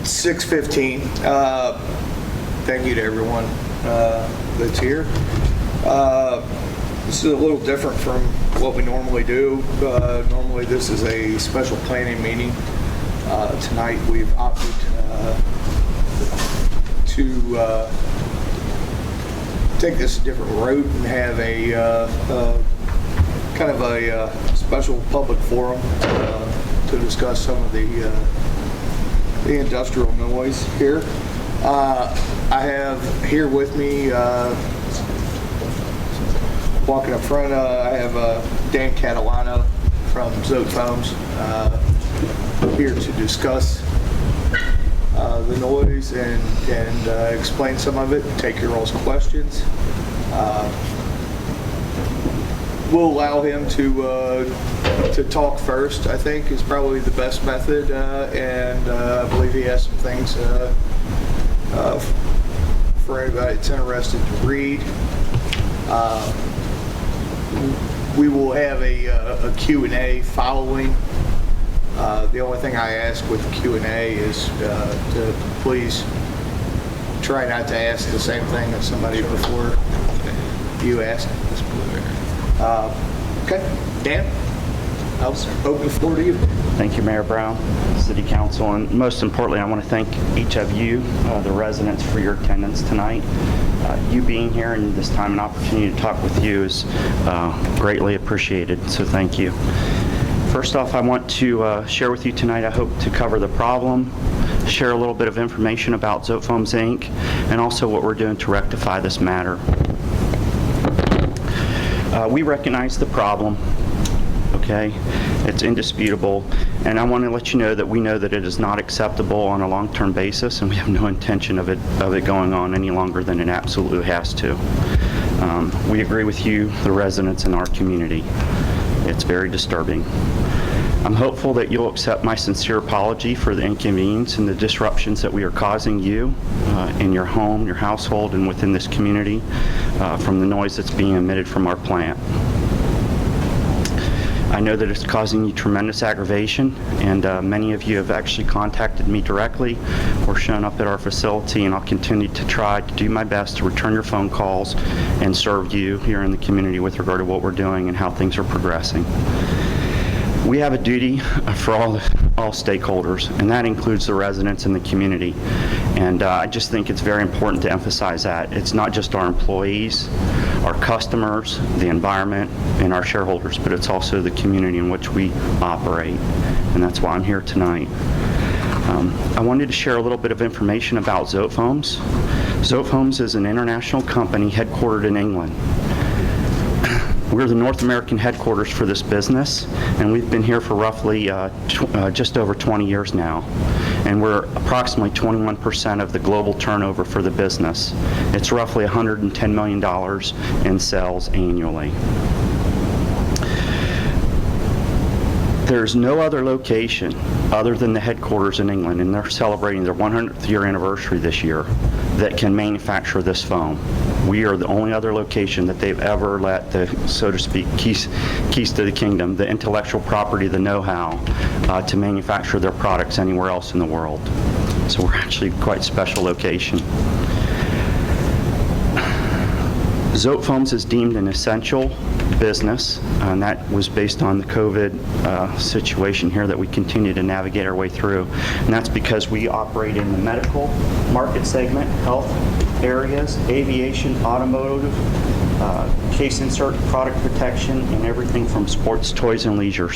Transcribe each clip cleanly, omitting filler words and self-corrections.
6:15. Thank you to everyone that's here. This is a little different from what we normally do. Normally this is a special planning meeting. Tonight we've opted to take this a different route and have a kind of a special public forum to discuss some of the industrial noise here. I have here with me, walking up front, I have Dan Catalano from Zote Foams here to discuss the noise and explain some of it, take your all's questions. We'll allow him to talk first, I think, is probably the best method, and I believe he has some things for anybody that's interested to read. We will have a Q&A following. The only thing I ask with the Q&A is to please try not to ask the same thing as somebody before you ask. Okay, Dan, I'll open the floor to you. Thank you, Mayor Brown, City Council, and most importantly, I want to thank each of you, the residents, for your attendance tonight. You being here and this time and opportunity to talk with you is greatly appreciated, so thank you. First off, I want to share with you tonight, I hope to cover the problem, share a little bit of information about Zote Foams, Inc., and also what we're doing to rectify this matter. We recognize the problem, okay? It's indisputable, and I want to let you know that we know that it is not acceptable on a long-term basis, and we have no intention of it going on any longer than it absolutely has to. We agree with you, the residents in our community. It's very disturbing. I'm hopeful that you'll accept my sincere apology for the inconvenience and the disruptions that we are causing you in your home, your household, and within this community from the noise that's being emitted from our plant. I know that it's causing you tremendous aggravation, and many of you have actually contacted me directly or shown up at our facility, and I'll continue to try to do my best to return your phone calls and serve you here in the community with regard to what we're doing and how things are progressing. We have a duty for all stakeholders, and that includes the residents in the community. And I just think it's very important to emphasize that. It's not just our employees, our customers, the environment, and our shareholders, but it's also the community in which we operate. And that's why I'm here tonight. I wanted to share a little bit of information about Zote Foams. Zote Foams is an international company headquartered in England. We're the North American headquarters for this business, and we've been here for roughly just over 20 years now. And we're approximately 21% of the global turnover for the business. It's roughly $110 million in sales annually. There's no other location other than the headquarters in England, and they're celebrating their 100th year anniversary this year, that can manufacture this foam. We are the only other location that they've ever let the, so to speak, keys to the kingdom, the intellectual property, the know-how to manufacture their products anywhere else in the world. So we're actually quite a special location. Zote Foams is deemed an essential business, and that was based on the COVID situation here that we continue to navigate our way through. And that's because we operate in the medical market segment, health areas, aviation, automotive, case insert, product protection, and everything from sports, toys, and leisure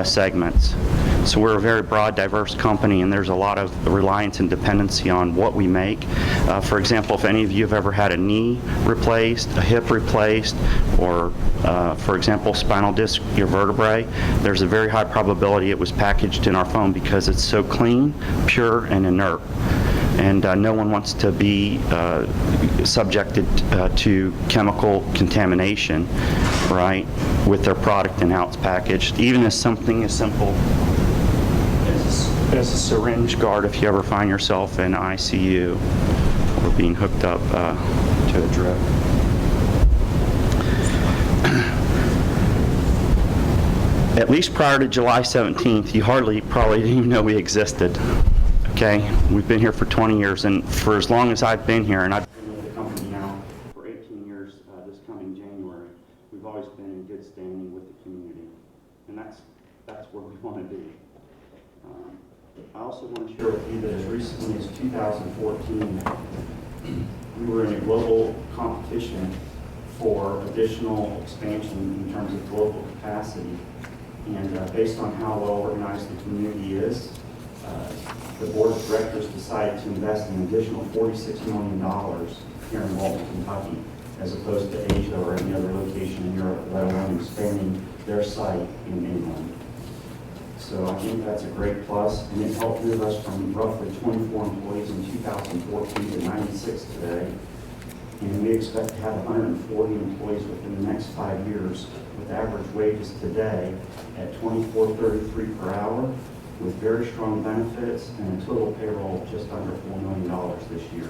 segments. So we're a very broad, diverse company, and there's a lot of reliance and dependency on what we make. For example, if any of you have ever had a knee replaced, a hip replaced, or for example, spinal disc, your vertebrae, there's a very high probability it was packaged in our foam because it's so clean, pure, and inert. And no one wants to be subjected to chemical contamination, right, with their product and how it's packaged. Even as something as simple as a syringe guard, if you ever find yourself in ICU or being hooked up to a drip. At least prior to July 17th, you probably didn't even know we existed. Okay, we've been here for 20 years, and for as long as I've been here, and I've been with the company now for 18 years this coming January, we've always been in good standing with the community, and that's where we want to be. I also want to share with you that as recently as 2014, we were in a global competition for additional expansion in terms of global capacity, and based on how well organized the community is, the board of directors decided to invest an additional $46 million here in Walton, Kentucky, as opposed to Asia or any other location in Europe, let alone expanding their site in England. So I think that's a great plus, and it helped move us from roughly 24 employees in 2014 to 96 today. And we expect to have 140 employees within the next 5 years, with average wages today at $24.33 per hour, with very strong benefits and a total payroll of just under $4 million this year.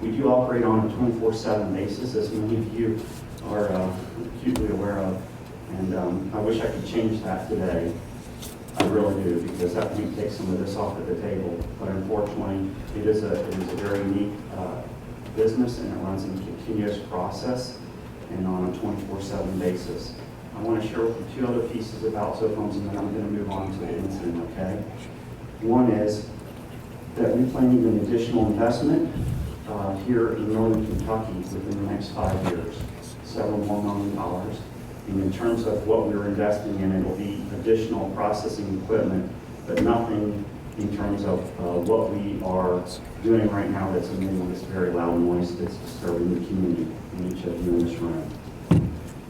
We do operate on a 24/7 basis, as many of you are acutely aware of, and I wish I could change that today. I really do, because that may take some of this off of the table. But unfortunately, it is a very unique business, and it runs in a continuous process and on a 24/7 basis. I want to share with you two other pieces about soap homes, and then I'm going to move on to the incident, okay? One is that we plan an additional investment here in northern Kentucky within the next 5 years, several more $1 million. And in terms of what we're investing in, it'll be additional processing equipment, but nothing in terms of what we are doing right now that's emitting this very loud noise that's disturbing the community and each of you in this room.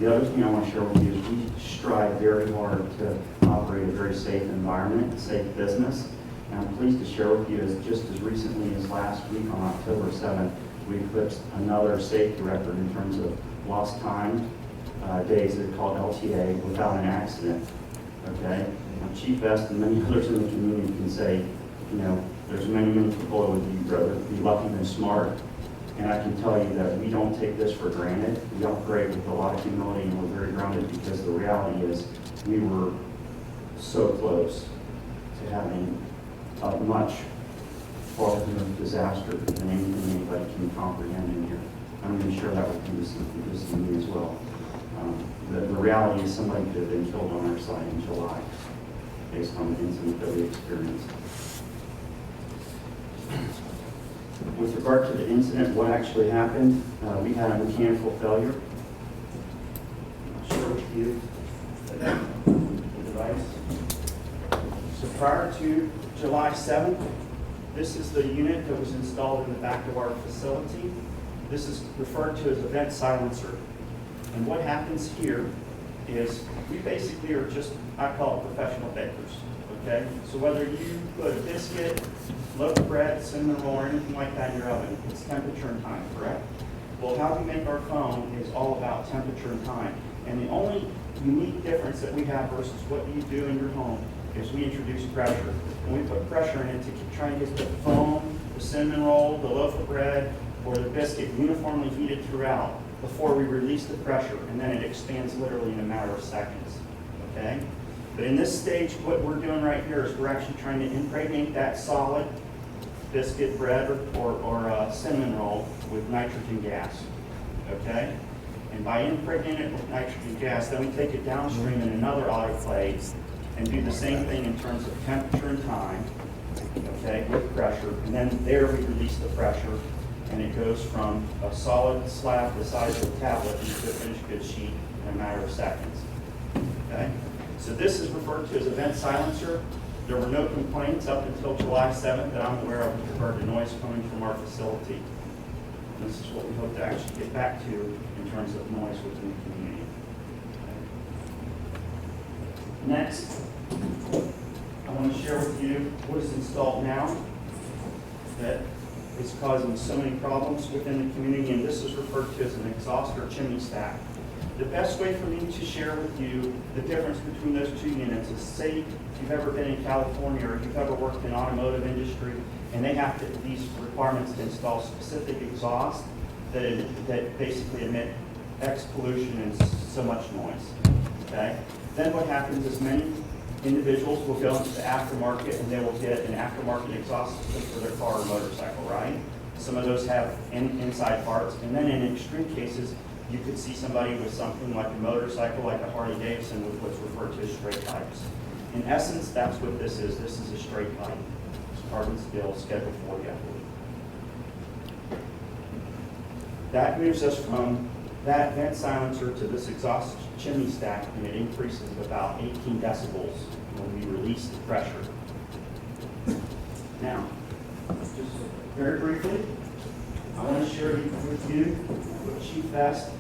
The other thing I want to share with you is we strive very hard to operate a very safe environment, a safe business. And I'm pleased to share with you, as just as recently as last week on October 7th, we eclipsed another safety record in terms of lost time days, they're called LTA, without an accident. Okay? Now, Chief Best and many others in the community can say, you know, there's many people that would rather be lucky than smart. And I can tell you that we don't take this for granted. We operate with a lot of humility, and we're very grounded, because the reality is we were so close to having a much farther disaster than anything anybody can comprehend in here. I'm going to share that with you this evening as well. The reality is somebody could have been killed on our site in July based on the incident that we experienced. With regard to the incident, what actually happened, we had a mechanical failure. I'll share with you the device. So prior to July 7th, this is the unit that was installed in the back of our facility. This is referred to as a vent silencer. And what happens here is we basically are just, I call it professional bakers, okay? So whether you put a biscuit, loaf of bread, cinnamon roll, or anything like that in your oven, it's temperature and time, correct? Well, how we make our foam is all about temperature and time. And the only unique difference that we have versus what you do in your home is we introduce pressure. And we put pressure in it to try and get the foam, the cinnamon roll, the loaf of bread, or the biscuit uniformly heated throughout before we release the pressure, and then it expands literally in a matter of seconds, okay? But in this stage, what we're doing right here is we're actually trying to impregnate that solid biscuit, bread, or cinnamon roll with nitrogen gas, okay? And by impregnating it with nitrogen gas, then we take it downstream in another autoclave and do the same thing in terms of temperature and time, okay, with pressure. And then there we release the pressure, and it goes from a solid slab the size of a tablet into a finished good sheet in a matter of seconds, okay? So this is referred to as a vent silencer. There were no complaints up until July 7th that I'm aware of with regard to noise coming from our facility. And this is what we hope to actually get back to in terms of noise within the community. Okay. Next, I want to share with you what is installed now that is causing so many problems within the community, and this is referred to as an exhaust or chimney stack. The best way for me to share with you the difference between those two units is, say if you've ever been in California or if you've ever worked in automotive industry, and they have these requirements to install specific exhaust that basically emit X pollution and so much noise, okay? Then what happens is many individuals will go into the aftermarket and they will get an aftermarket exhaust system for their car or motorcycle, right? Some of those have inside parts, and then in extreme cases, you could see somebody with something like a motorcycle, like a Harley Davidson, with what's referred to as straight pipes. In essence, that's what this is. This is a straight pipe. It's carbon steel, Schedule 40, I believe. That moves us from that vent silencer to this exhaust chimney stack, and it increases about 18 decibels when we release the pressure. Now, just very briefly, I want to share with you what Chief Vest,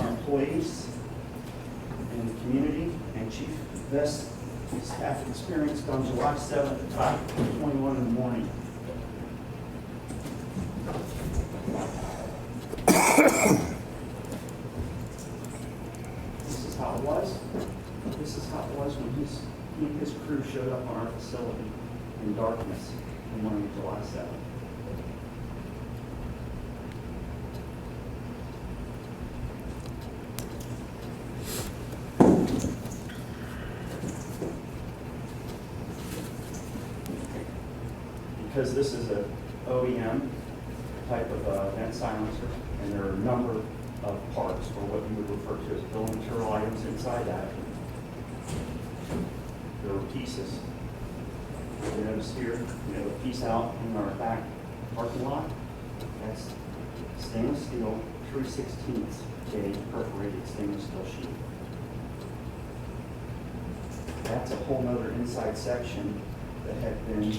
our employees, and the community, and Chief Vest staff experienced on July 7th at 5:21 in the morning. This is how it was. This is how it was when he and his crew showed up on our facility in darkness on the morning of July 7th. Because this is a OEM type of vent silencer, and there are a number of parts, or what you would refer to as bill of material items inside that. There are pieces. You notice here, we have a piece out in our back parking lot. That's stainless steel, 3/16 gauge perforated stainless steel sheet. That's a whole nother inside section that had been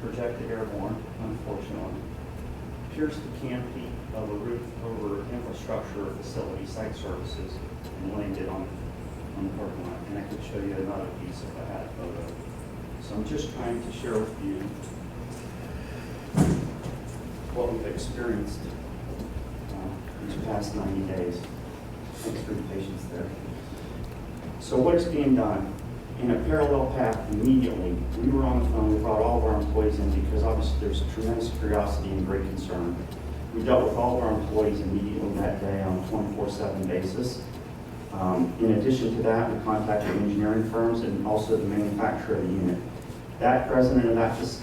projected airborne, unfortunately. Pierced the canopy of a roof over infrastructure or facility site services and landed on the parking lot. And I could show you another piece if I had a photo. So I'm just trying to share with you what we've experienced these past 90 days. Thanks for your patience there. So what is being done? In a parallel path, immediately, we were on the phone, we brought all of our employees in because obviously there's tremendous curiosity and great concern. We dealt with all of our employees immediately that day on a 24/7 basis. In addition to that, we contacted engineering firms and also the manufacturer of the unit. That president of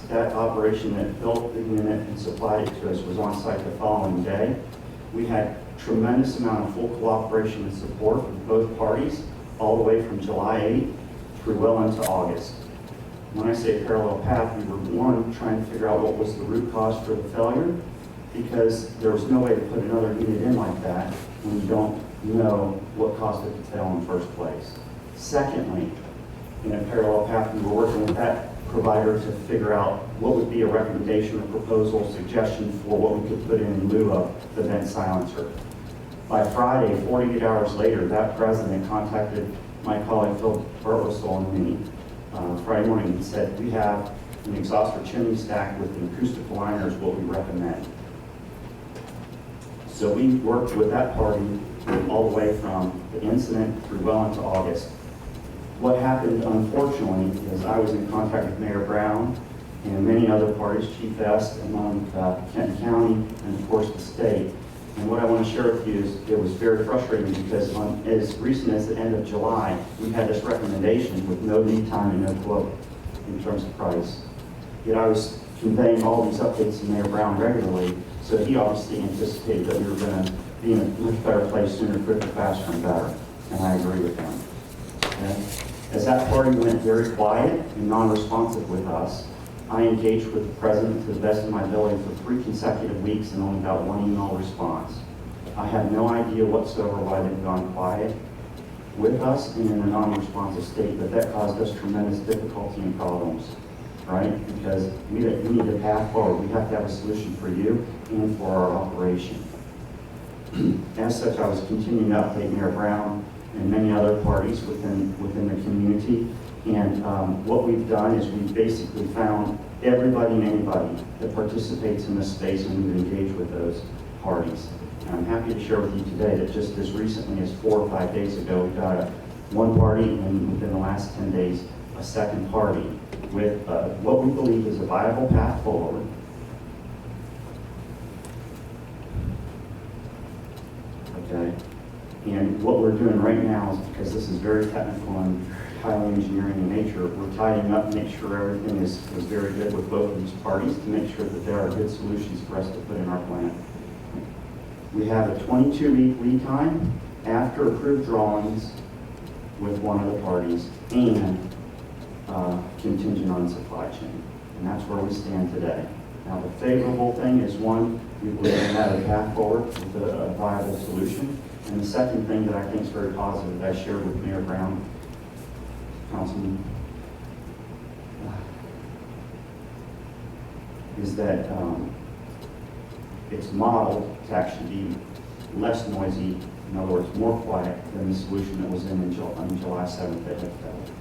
that operation that built the unit and supplied it to us was on site the following day. We had tremendous amount of full cooperation and support from both parties all the way from July 8th through well into August. When I say parallel path, we were, one, trying to figure out what was the root cause for the failure, because there was no way to put another unit in like that when you don't know what caused it to fail in the first place. Secondly, in a parallel path, we were working with that provider to figure out what would be a recommendation or proposal, suggestion for what we could put in lieu of the vent silencer. By Friday, 48 hours later, that president contacted my colleague Phil Burwissel and me Friday morning and said, we have an exhaust or chimney stack with an acoustical liner is what we recommend. So we worked with that party all the way from the incident through well into August. What happened, unfortunately, is I was in contact with Mayor Brown and many other parties, Chief Vest, among Kent County, and of course the state. And what I want to share with you is it was very frustrating because as recent as the end of July, we had this recommendation with no lead time and no quote in terms of price. Yet I was conveying all these updates to Mayor Brown regularly, so he obviously anticipated that we were going to be in a much better place sooner, quicker, faster, and better. And I agree with him. Okay? As that party went very quiet and non-responsive with us, I engaged with the president to the best of my ability for 3 consecutive weeks and only got 1 email response. I have no idea whatsoever why they've gone quiet with us and in a non-responsive state, but that caused us tremendous difficulty and problems, right? Because we need a path forward. We have to have a solution for you and for our operation. As such, I was continuing to update Mayor Brown and many other parties within the community. And what we've done is we've basically found everybody and anybody that participates in this space, and we've engaged with those parties. And I'm happy to share with you today that just as recently as 4 or 5 days ago, we got one party, and within the last 10 days, a second party with what we believe is a viable path forward. Okay. And what we're doing right now is, because this is very technical and highly engineering in nature. We're tidying up, make sure everything is very good with both of these parties to make sure that there are good solutions for us to put in our plan. We have a 22-week lead time after approved drawings with one of the parties and contingent on supply chain. And that's where we stand today. Now, the favorable thing is, one, we believe we have a path forward with a viable solution. And the second thing that I think is very positive that I shared with Mayor Brown, Councilman, is that it's modeled to actually be less noisy, in other words, more quiet than the solution that was on July 7th that had failed.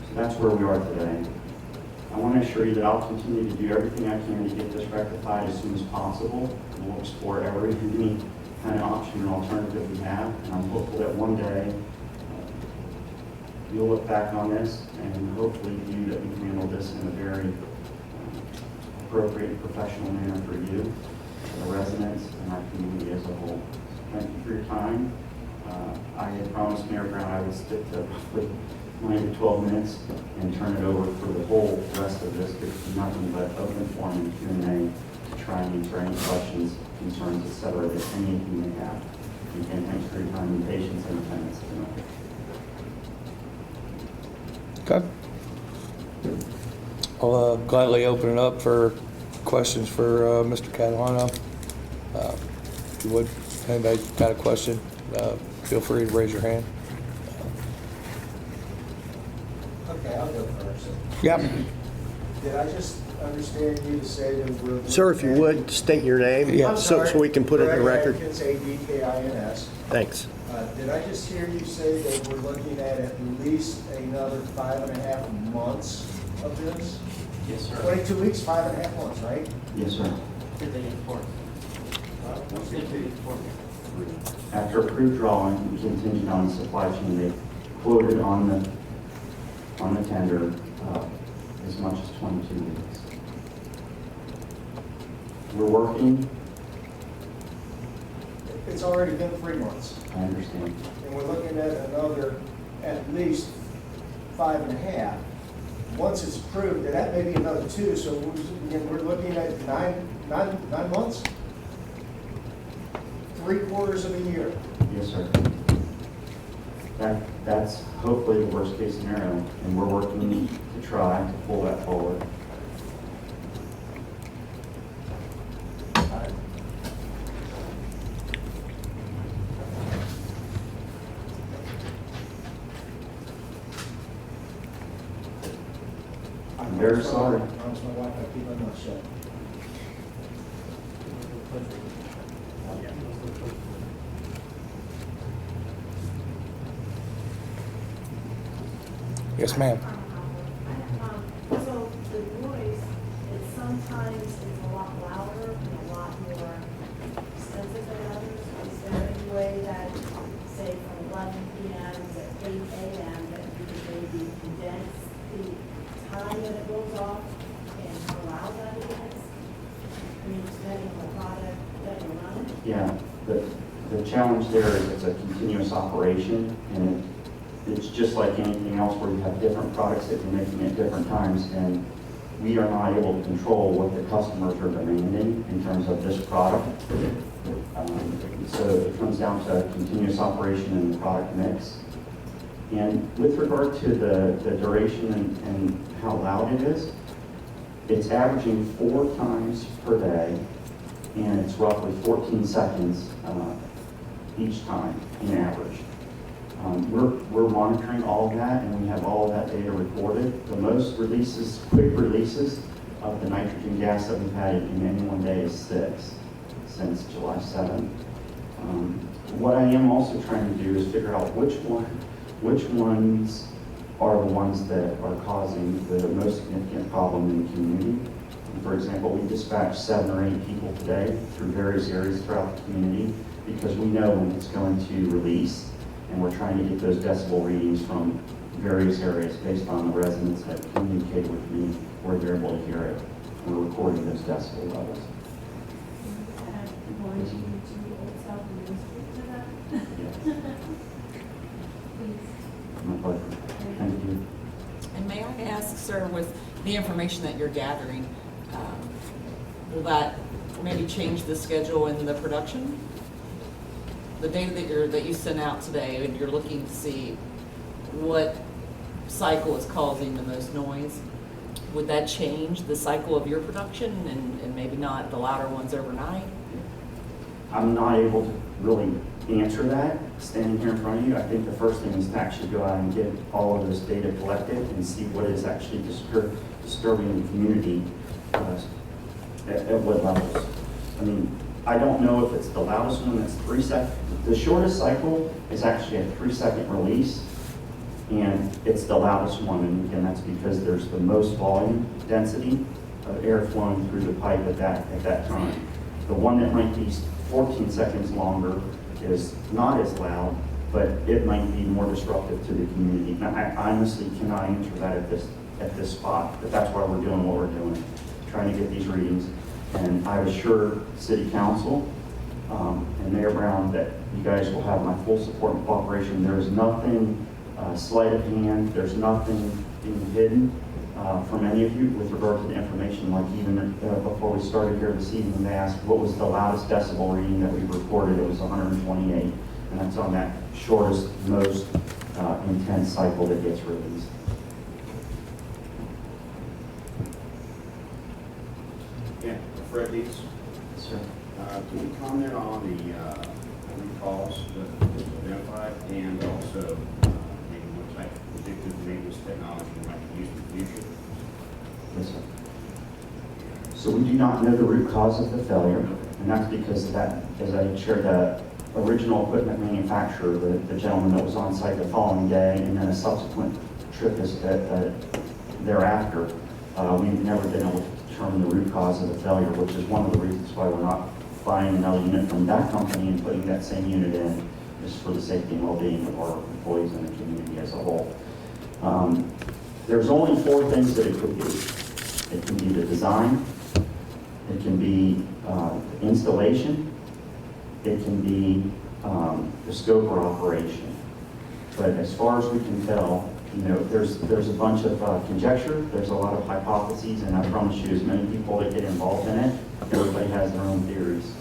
So that's where we are today. I want to assure you that I'll continue to do everything I can to get this rectified as soon as possible. We'll explore any kind of option or alternative we have, and I'm hopeful that one day you'll look back on this and hopefully view that we handled this in a very appropriate, professional manner for you, the residents, and our community as a whole. Thank you for your time. I had promised Mayor Brown I would stick to roughly 9 to 12 minutes and turn it over for the whole rest of this. There's nothing but open forum and Q&A to try and answer any questions, concerns, etc. that any of you may have. And thanks for your time and patience and attendance tonight. Okay. I'll gladly open it up for questions for Mr. Catalano. If you would, anybody got a question, feel free to raise your hand. Okay, I'll go first. Yep. Did I just understand you to say that we're... Sir, if you would, state your name Yeah. so we can put it in the Greg record. Adkins, A-D-K-I-N-S. Thanks. Did I just hear you say that we're looking at least another 5.5 months of this? Yes, sir. 22 weeks, 5.5 months, right? Yes, sir. Did they enforce? What's the period for? After approved drawing and contingent on the supply chain, they quoted on the tender as much as 22 weeks. We're working. It's already been 3 months, I understand. and we're looking at another at least 5.5. Once it's approved, and that may be another 2, so we're looking at nine months? 3/4 of a year. Yes, sir. That's hopefully the worst case scenario, and we're working to try to pull that forward. I'm very sorry. I promised my wife I'd keep my mouth shut. Yes, ma'am. So the noise, it sometimes is a lot louder and a lot more extensive than others. Is there any way that, say, from 11 p.m. to 8 a.m., that you could maybe condense the time that it goes off and allow that again? I mean, depending on the product that you're running? Yeah, the challenge there is it's a continuous operation, and it's just like anything else where you have different products that you're making at different times, and we are not able to control what the customers are demanding in terms of this product. So it comes down to continuous operation in the product mix. And with regard to the duration and how loud it is, it's averaging 4 times per day, and it's roughly 14 seconds each time in average. We're monitoring all of that, and we have all of that data recorded. The most quick releases of the nitrogen gas that we've had in any one day is 6 since July 7th. What I am also trying to do is figure out which ones are the ones that are causing the most significant problem in the community. For example, we dispatched 7 or 8 people today through various areas throughout the community because we know when it's going to release, and we're trying to get those decibel readings from various areas based on the residents that communicate with me where they're able to hear it. We're recording those decibel levels. Going to Old South and Main Street to that? Yes. Please. My pleasure. Thank you. And may I ask, sir, with the information that you're gathering, will that maybe change the schedule in the production? The data that you sent out today, and you're looking to see what cycle is causing the most noise, would that change the cycle of your production and maybe not the louder ones overnight? I'm not able to really answer that standing here in front of you. I think the first thing is to actually go out and get all of this data collected and see what is actually disturbing the community at what levels. I mean, I don't know if it's the loudest one that's 3 seconds. The shortest cycle is actually a 3-second release, and it's the loudest one. And again, that's because there's the most volume density of air flowing through the pipe at that time. The one that might be 14 seconds longer is not as loud, but it might be more disruptive to the community. Now, I honestly cannot answer that at this spot, but that's why we're doing what we're doing, trying to get these readings. And I assure City Council and Mayor Brown that you guys will have my full support and cooperation. There is nothing sleight of hand. There's nothing being hidden from any of you with regard to the information. Like even before we started here this evening, they asked what was the loudest decibel reading that we recorded. It was 128, and that's on that shortest, most intense cycle that gets released. Yeah, Fred Dees. Sir. Can you comment on the root cause that was identified, and also maybe what type of predictive maintenance technology you might use in the future? Yes, sir. So we do not know the root cause of the failure, and that's because that, as I shared, the original equipment manufacturer, the gentleman that was on site the following day, and then a subsequent trip thereafter, we've never been able to determine the root cause of the failure, which is one of the reasons why we're not buying another unit from that company and putting that same unit in, just for the safety and well-being of our employees and the community as a whole. There's only 4 things that it could be. It can be the design, it can be the installation, it can be the scope or operation. But as far as we can tell, you know, there's a bunch of conjecture, there's a lot of hypotheses, and I promise you, as many people that get involved in it, everybody has their own theories.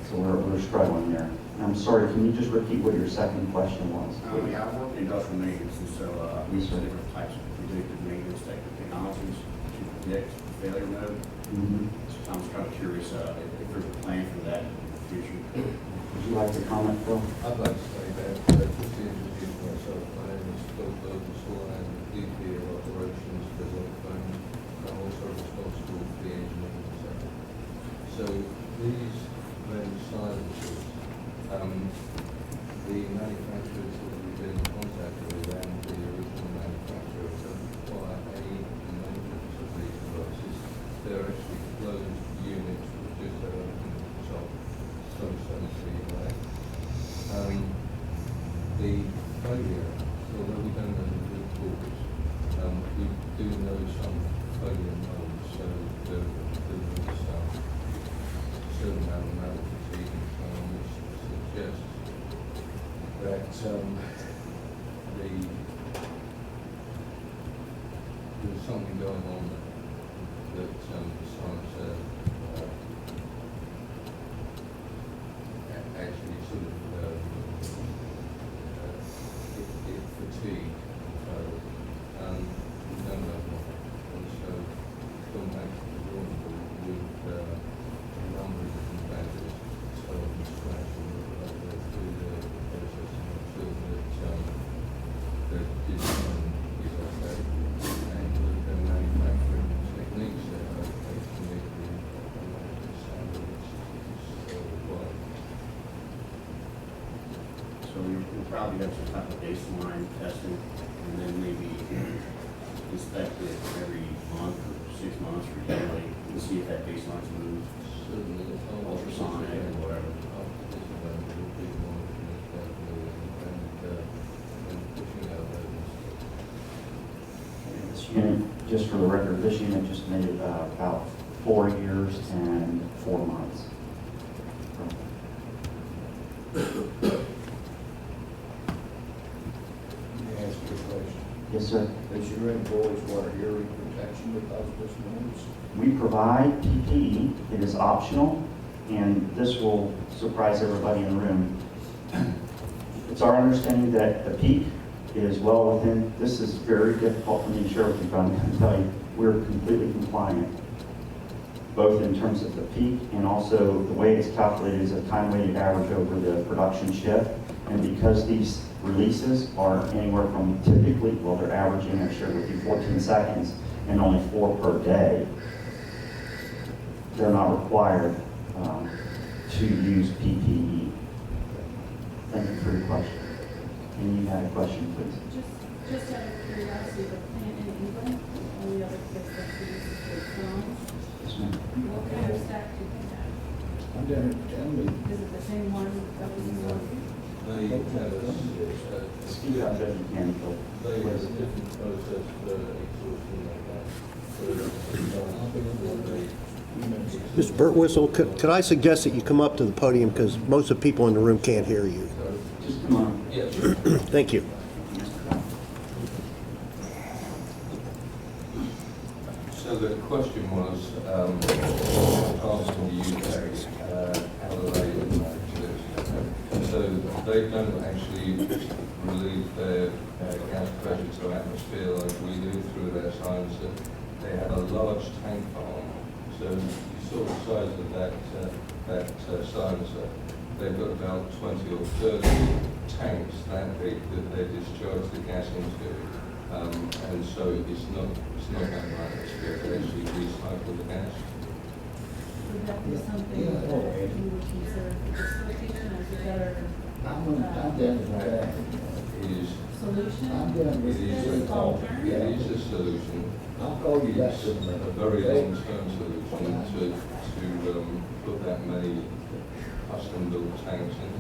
So we're struggling there. And I'm sorry, can you just repeat what your second question was? Yeah, I work in industrial maintenance, and so we use different types of predictive maintenance technologies to predict failure mode. Mm-hmm. So I'm just kind of curious if there's a plan for that in the future. Would you like to comment, Phil? I'd like to say that, just to introduce myself, my name is Phil Burgessall, I'm the VP of Operations for Walton. I'm also responsible for the engineering sector. So these main silences, the manufacturers that we've been in contact with and the original manufacturer don't require any maintenance of these devices. They're actually closed units with just a top some 7 feet away. The failure, although we don't know the root cause, we do know some failure modes, so there is a certain amount of malady which suggests that there's something going on that besides actually sort of it fatigued. We don't know what. And so going back to the drawing board with a number of different factors, starting from scratch and go through the process and make sure that the design is okay and the manufacturing techniques that are okay to meet the standards required. So you'll probably have some type of baseline testing, and then maybe inspect it every month or 6 months or yearly, and see if that baseline's moved. Certainly, the Ultrasonic or whatever. This unit, just for the record, this unit just made it about 4 years and 4 months. Let me ask you a question. Yes, sir. Does your employees wear hearing protection because of this noise? We provide PPE. It is optional, and this will surprise everybody in the room. It's our understanding that the peak is well within, this is very difficult for me to share with you, but I'm going to tell you, we're completely compliant, both in terms of the peak and also the way it's calculated is a time-weighted average over the production shift. And because these releases are anywhere from typically, well, they're averaging, I shared with you, 14 seconds and only 4 per day, they're not required to use PPE. Thank you for your question. And you had a question, please. Just out of curiosity, the plant in England, all the other kids that produces their phones, Yes, ma'am. what kind of stack do they have? I'm down at Townley. Is it the same one that was in Walton? They have Speak up, Judge Mechanical. they have a different process for exhaustion like that. Mr. Burtwistle, could I suggest that you come up to the podium because most of the people in the room can't hear you? Just come on. Yeah, sure. Thank you. So the question was, asking the UK, how do they manage this? So they don't actually relieve their gas pressure to atmosphere like we do through their silencer. They have a large tank farm. So you saw the size of that silencer. They've got about 20 or 30 tanks that big that they discharge the gas into. And so it's not going to atmosphere, they actually recycle the gas. Would that be something that you would consider for this location as a better It is solution? Is this alternative? It is a solution. I'll call you back. It's a very long-term solution to put that many custom-built tanks in,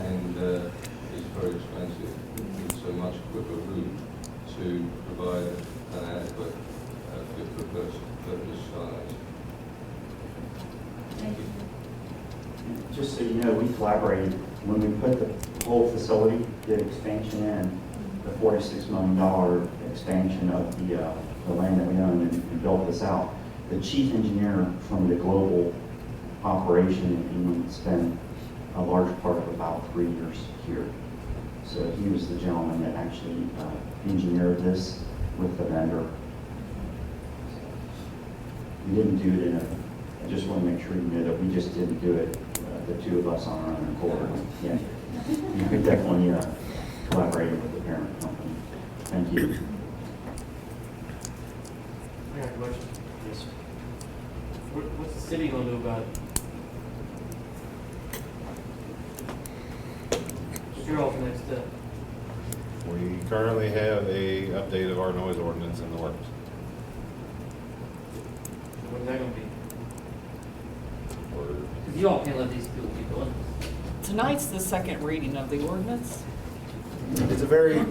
and it's very expensive. It's a much quicker route to provide an adequate fit-for-purpose size. Thank you. Just so you know, we collaborated when we put the whole facility, the expansion in, the $46 million expansion of the land that we own and built this out. The chief engineer from the global operation in England spent a large part of about 3 years here. So he was the gentleman that actually engineered this with the vendor. We didn't do it I just want to make sure you know that we just didn't do it, the two of us on our own accord. Yeah. You could definitely collaborate with the parent company. Thank you. I got a question. Yes, sir. What's the city gonna do about it? What's your ultimate next step? We currently have a update of our noise ordinance in the works. When's that gonna be? We're- Because you all can't let these people keep doing this. Tonight's the second reading of the ordinance. It's a very,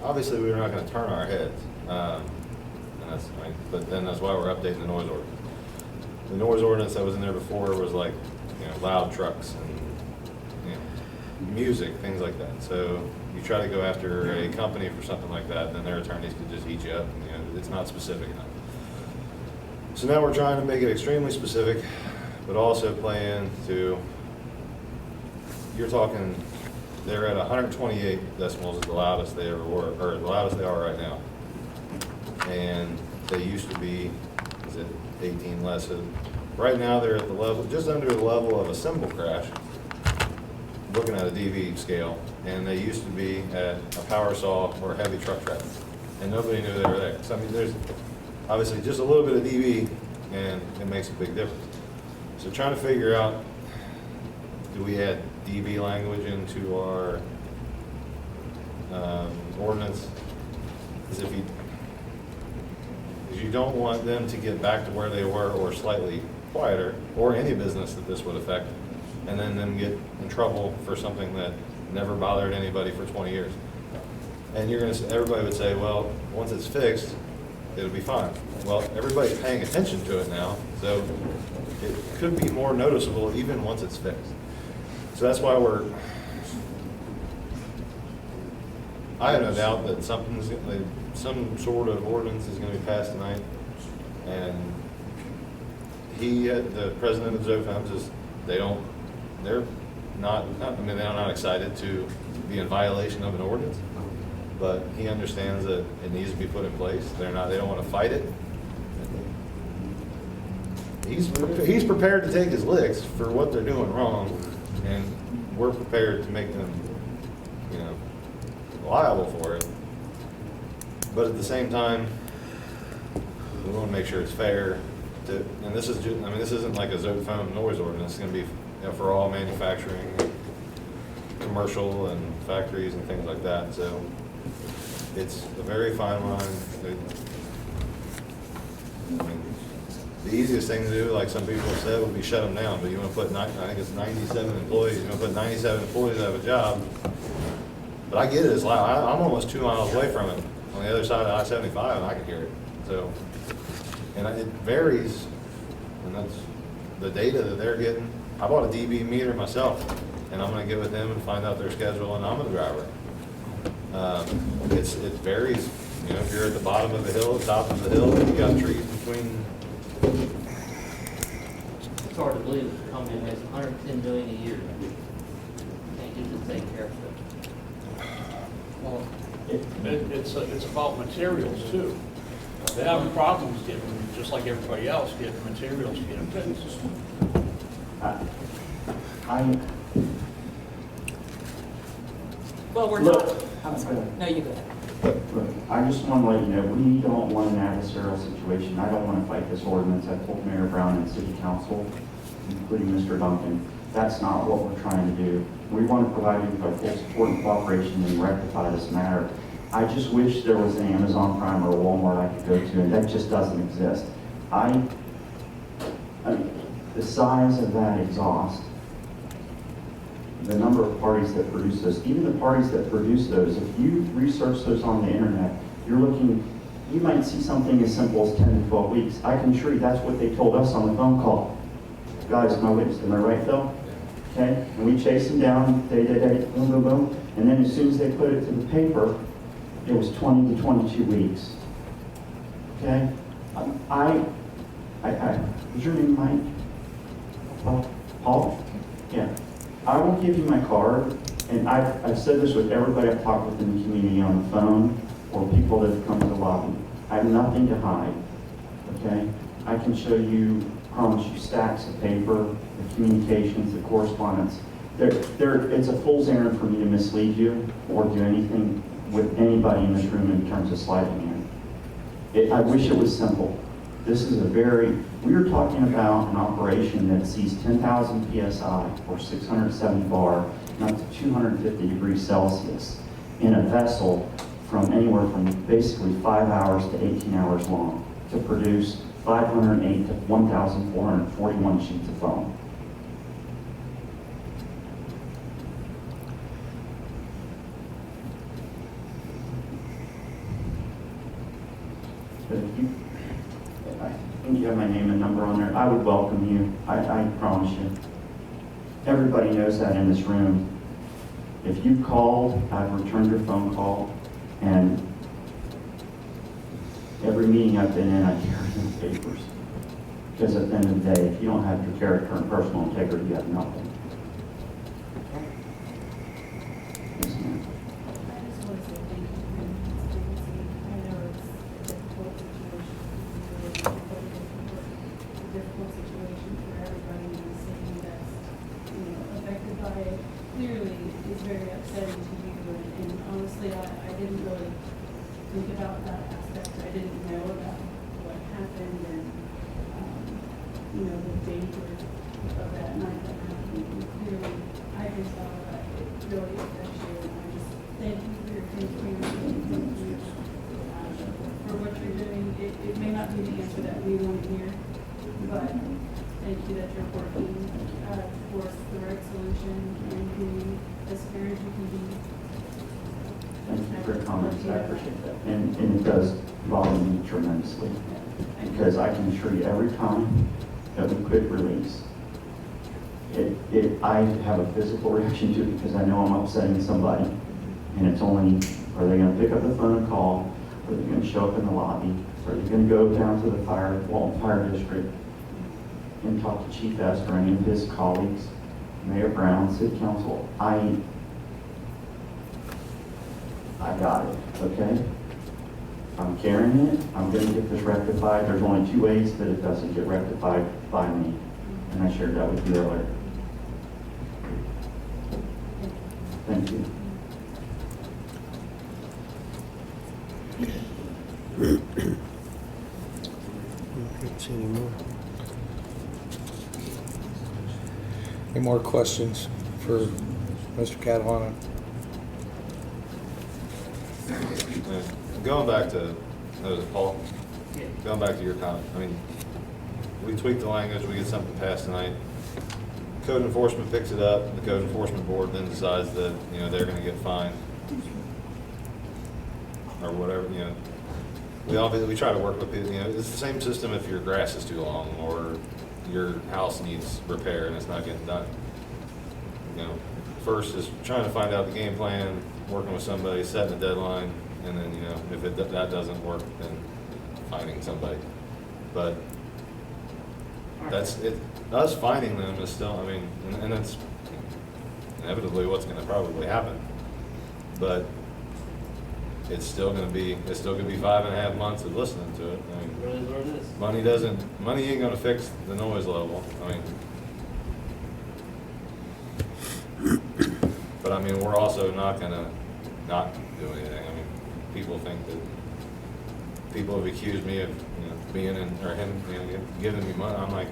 obviously, we're not gonna turn our heads. But then that's why we're updating the noise ordinance. The noise ordinance that was in there before was like, loud trucks and, music, things like that. So you try to go after a company for something like that, then their attorneys could just eat you up. It's not specific enough. So now we're trying to make it extremely specific, but also play into, you're talking, they're at 128 decibels is the loudest they ever were, or the loudest they are right now. And they used to be, is it 18 less? Right now they're at the level, just under the level of a cymbal crash, looking at a dB scale, and they used to be at a power saw or heavy truck traffic, and nobody knew they were there. So I mean, there's obviously just a little bit of dB, and it makes a big difference. So trying to figure out, do we add dB language into our ordinance? Because if you don't want them to get back to where they were or slightly quieter, or any business that this would affect, and then them get in trouble for something that never bothered anybody for 20 years. And everybody would say, well, once it's fixed, it'll be fine. Well, everybody's paying attention to it now, so it could be more noticeable even once it's fixed. So that's why I have no doubt that some sort of ordinance is gonna be passed tonight. And the president of Zophams is, they're not, I mean, they're not excited to be in violation of an ordinance, but he understands that it needs to be put in place. They don't want to fight it. He's prepared to take his licks for what they're doing wrong, and we're prepared to make them, liable for it. But at the same time, we want to make sure it's fair. And this is just, this isn't like a Zopham noise ordinance. It's going to be for all manufacturing, commercial, and factories and things like that. So it's a very fine line. The easiest thing to do, like some people have said, would be shut them down. But you want to put, I think it's 97 employees. You want to put 97 employees out of a job. But I get it, it's loud. I'm almost 2 miles away from it on the other side of I-75, and I can hear it. So, and it varies, and that's the data that they're getting. I bought a dB meter myself, and I'm going to get with them and find out their schedule, and I'm a driver. It varies. If you're at the bottom of the hill, top of the hill, you got trees between. It's hard to believe that the company makes $110 million a year. Can't get to take care of it. Well, it's about materials too. They have problems getting, just like everybody else, getting materials, getting fixed. Well, we're Look, not, I'm sorry, no, you go ahead. Look, I just want to let you know, we don't want an adversarial situation. I don't want to fight this ordinance. I told Mayor Brown and City Council, including Mr. Duncan, that's not what we're trying to do. We want to provide you with our full support and cooperation and rectify this matter. I just wish there was an Amazon Prime or a Walmart I could go to, and that just doesn't exist. I mean, the size of that exhaust, the number of parties that produce those, even the parties that produce those, if you research those on the internet, you're looking, you might see something as simple as 10 to 12 weeks. I can assure you that's what they told us on the phone call. Guys, my witness, am I right, Phil? Okay, and we chased them down, boom, boom, boom, and then as soon as they put it to the paper, it was 20 to 22 weeks. Okay, is your name Mike? Paul? Yeah. I will give you my card, and I've said this with everybody I've talked with in the community on the phone or people that have come to the lobby. I have nothing to hide, okay? I can show you, promise you, stacks of paper, the communications, the correspondence. It's a fool's errand for me to mislead you or do anything with anybody in this room in terms of sliding in. I wish it was simple. This is we are talking about an operation that sees 10,000 PSI or 670 bar and up to 250 degrees Celsius in a vessel from anywhere from basically 5 hours to 18 hours long to produce 508 to 1,441 sheets of foam. But if I think you have my name and number on there. I would welcome you. I promise you. Everybody knows that in this room. If you called, I've returned your phone call, and every meeting I've been in, I carry in papers. Because at the end of the day, if you don't have your character and personal integrity, you have nothing. Yes, ma'am. I just want to say thank you for your transparency. I know it's a difficult situation. It's a difficult situation for everybody in the city that's, affected by it. Clearly, it's very upsetting to you. And honestly, I didn't really think about that aspect. I didn't know about what happened and, the danger of that night that happened. And clearly, I can tell that it really affects you. And I just thank you for your transparency and thank you for what you're doing. It may not be the answer that we want to hear, but thank you that you're working towards the right solution and being as fair as you can be. Thank you for your comments. I appreciate that. And it does bother me tremendously. Because I can assure you every time that we quit release, I have a physical reaction to it because I know I'm upsetting somebody. And it's only Are they gonna pick up the phone and call? Are they gonna show up in the lobby? Are they gonna go down to the Walton Fire District and talk to Chief Esther or any of his colleagues, Mayor Brown, City Council? I got it, okay? I'm carrying it, I'm gonna get this rectified. There's only 2 ways that it doesn't get rectified by me, and I shared that with you earlier. Thank you. See any more? Any more questions for Mr. Catalano? Going back to, was it Paul? Going back to your comment, I mean, we tweak the language, we get something passed tonight. Code enforcement picks it up, the code enforcement board then decides that, you know, they're gonna get fined. Or whatever, you know. We try to work with people, you know, it's the same system if your grass is too long or your house needs repair and it's not getting done. You know, first is trying to find out the game plan, working with somebody, setting a deadline, and then, you know, if that doesn't work, then finding somebody. But that's it. Us finding them is still, I mean, and that's inevitably what's going to probably happen. But it's still going to be 5.5 months of listening to it. I mean, It is what it is. money ain't going to fix the noise level. I mean, but I mean, we're also not going to not do anything. I mean, people think that people have accused me of, you know, being in, or him, you know, giving me money. I'm like,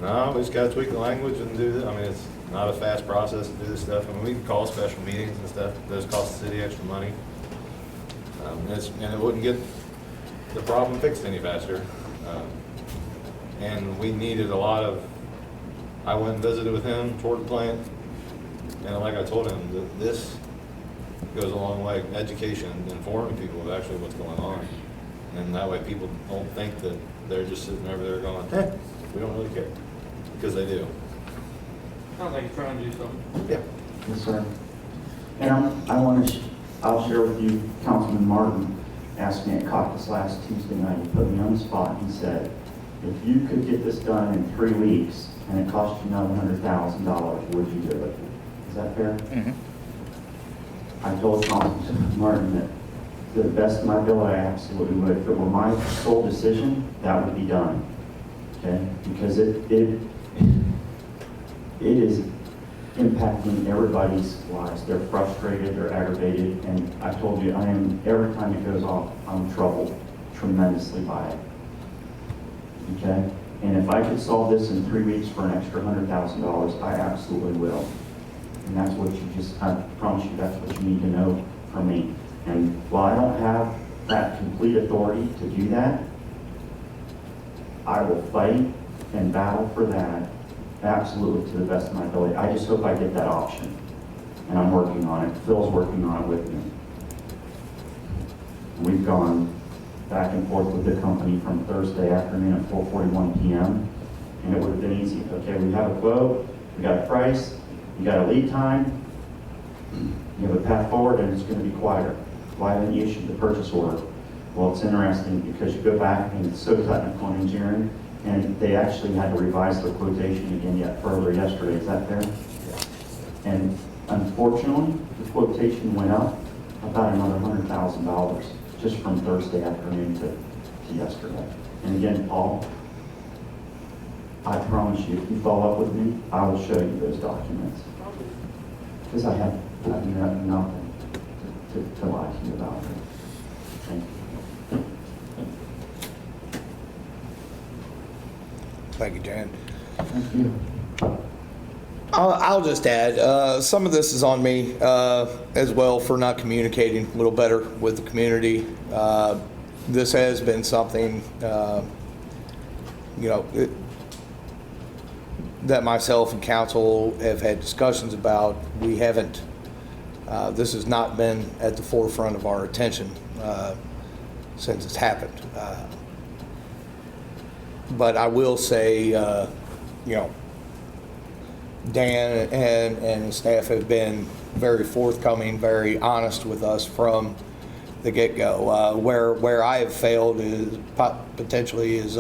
no, we just got to tweak the language and do this. I mean, it's not a fast process to do this stuff. I mean, we can call special meetings and stuff. Those cost the city extra money. And it wouldn't get the problem fixed any faster. And we needed a lot of, I went and visited with him toward the plant. And like I told him, this goes a long way. Education, informing people of actually what's going on. And that way people don't think that they're just sitting over there going, we don't really care. Because they do. Sounds like you're trying to do something. Yeah. Yes, sir. And I'll share with you, Councilman Martin asked me at caucus last Tuesday night, he put me on the spot, he said, if you could get this done in 3 weeks and it cost you another $100,000, would you do it? Is that fair? Mm-hmm. I told Councilman Martin that to the best of my ability, I absolutely would. If it were my sole decision, that would be done. Okay? Because it is impacting everybody's lives. They're frustrated, they're aggravated, and I told you, every time it goes off, I'm troubled tremendously by it. Okay? And if I could solve this in 3 weeks for an extra $100,000, I absolutely will. And that's what I promise you, that's what you need to know from me. And while I don't have that complete authority to do that, I will fight and battle for that absolutely to the best of my ability. I just hope I get that option. And I'm working on it. Phil's working on it with me. We've gone back and forth with the company from Thursday afternoon at 4:41 p.m. And it would have been easy. Okay, we have a quote, we got a price, you got a lead time, you have a path forward, and it's going to be quieter. Why haven't you issued the purchase order? Well, it's interesting because you go back and it's so technical in engineering, and they actually had to revise their quotation again yet further yesterday. Is that fair? Yeah. And unfortunately, the quotation went up about another $100,000 just from Thursday afternoon to yesterday. And again, Paul, I promise you, if you follow up with me, I will show you those documents. Because I have nothing to lie to you about. Thank you. Thank you, Jan. Thank you. I'll just add, some of this is on me as well for not communicating a little better with the community. This has been something, that myself and council have had discussions about. We haven't, this has not been at the forefront of our attention since it's happened. But I will say, Dan and staff have been very forthcoming, very honest with us from the get-go. Where I have failed is potentially is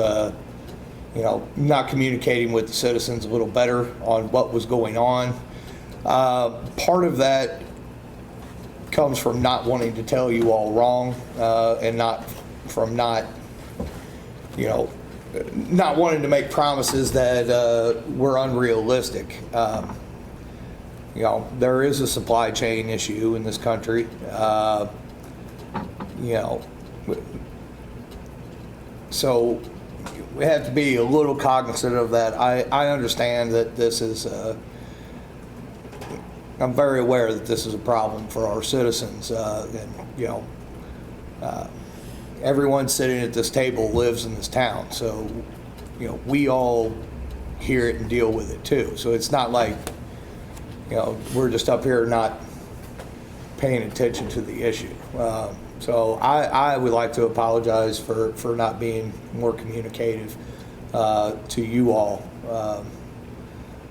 not communicating with the citizens a little better on what was going on. Part of that comes from not wanting to tell you all wrong, and not wanting to make promises that were unrealistic. There is a supply chain issue in this country. So we have to be a little cognizant of that. I understand that this is, I'm very aware that this is a problem for our citizens. Everyone sitting at this table lives in this town, so, we all hear it and deal with it too. So it's not like, we're just up here not paying attention to the issue. So I would like to apologize for not being more communicative to you all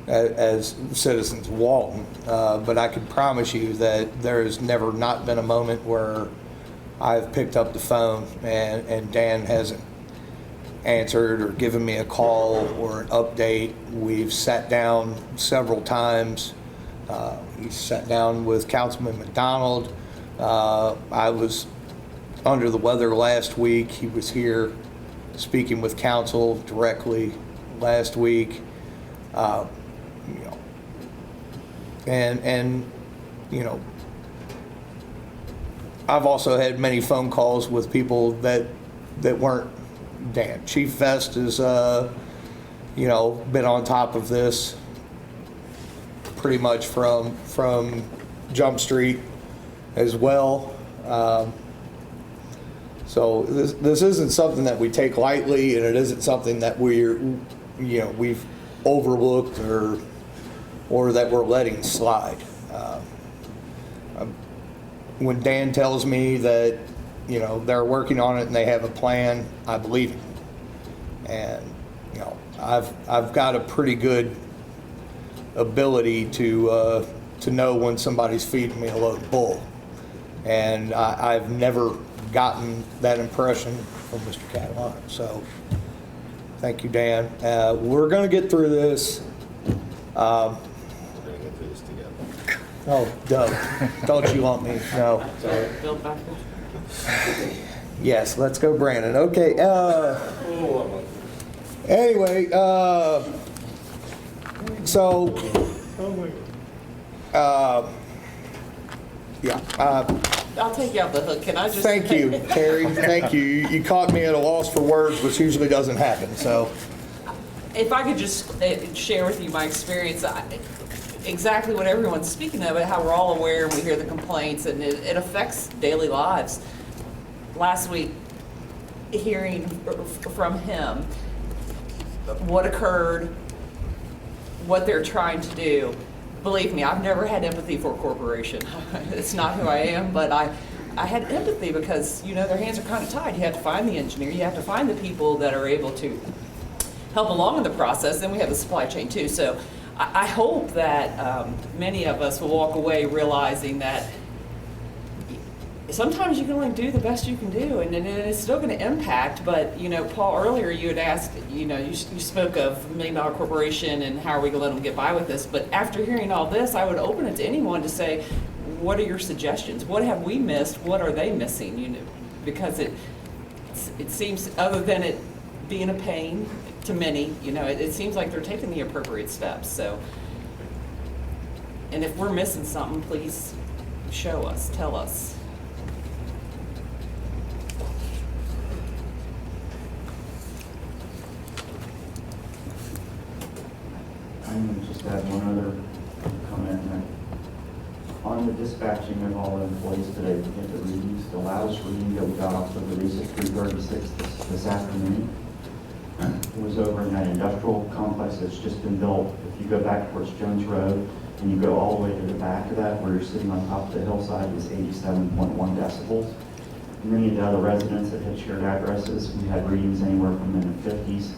as citizens of Walton. But I can promise you that there has never not been a moment where I've picked up the phone and Dan hasn't answered or given me a call or an update. We've sat down several times. We sat down with Councilman McDonald. I was under the weather last week. He was here speaking with council directly last week. I've also had many phone calls with people that weren't Dan. Chief Vest has, been on top of this pretty much from Jump Street as well. So this isn't something that we take lightly, and it isn't something that we've overlooked or that we're letting slide. When Dan tells me that they're working on it and they have a plan, I believe him. And I've got a pretty good ability to know when somebody's feeding me a load of bull, and I've never gotten that impression from Mr. Catalano. So thank you, Dan. We're going to get through this. We're going to get through this together. Oh, don't you want me? No. Build backwards. Yes, let's go, Brandon. Okay. Anyway, so. Yeah. I'll take you off the hook. Can I just? Thank you, Terry. Thank you. You caught me at a loss for words, which usually doesn't happen. So. If I could just share with you my experience, exactly what everyone's speaking of, how we're all aware and we hear the complaints, and it affects daily lives. Last week, hearing from him what occurred, what they're trying to do, believe me, I've never had empathy for a corporation. It's not who I am, but I had empathy because, their hands are kind of tied. You have to find the engineer, you have to find the people that are able to help along in the process, and we have the supply chain too. So I hope that many of us will walk away realizing that sometimes you can only do the best you can do, and it's still going to impact. But Paul, earlier you had asked, you spoke of $1 million corporation and how are we going to let them get by with this. But after hearing all this, I would open it to anyone to say, what are your suggestions? What have we missed? What are they missing? Because it seems, other than it being a pain to many, it seems like they're taking the appropriate steps. So, and if we're missing something, please show us, tell us. I'm going to just add one other comment. On the dispatching of all the employees today, we get the readings. The loudest reading that we got off the release at 3:36 this afternoon was over in that industrial complex that's just been built. If you go back towards Jones Road and you go all the way to the back of that, where you're sitting on top of the hillside, is 87.1 decibels. Many of the other residents that had shared addresses, we had readings anywhere from in the 50s,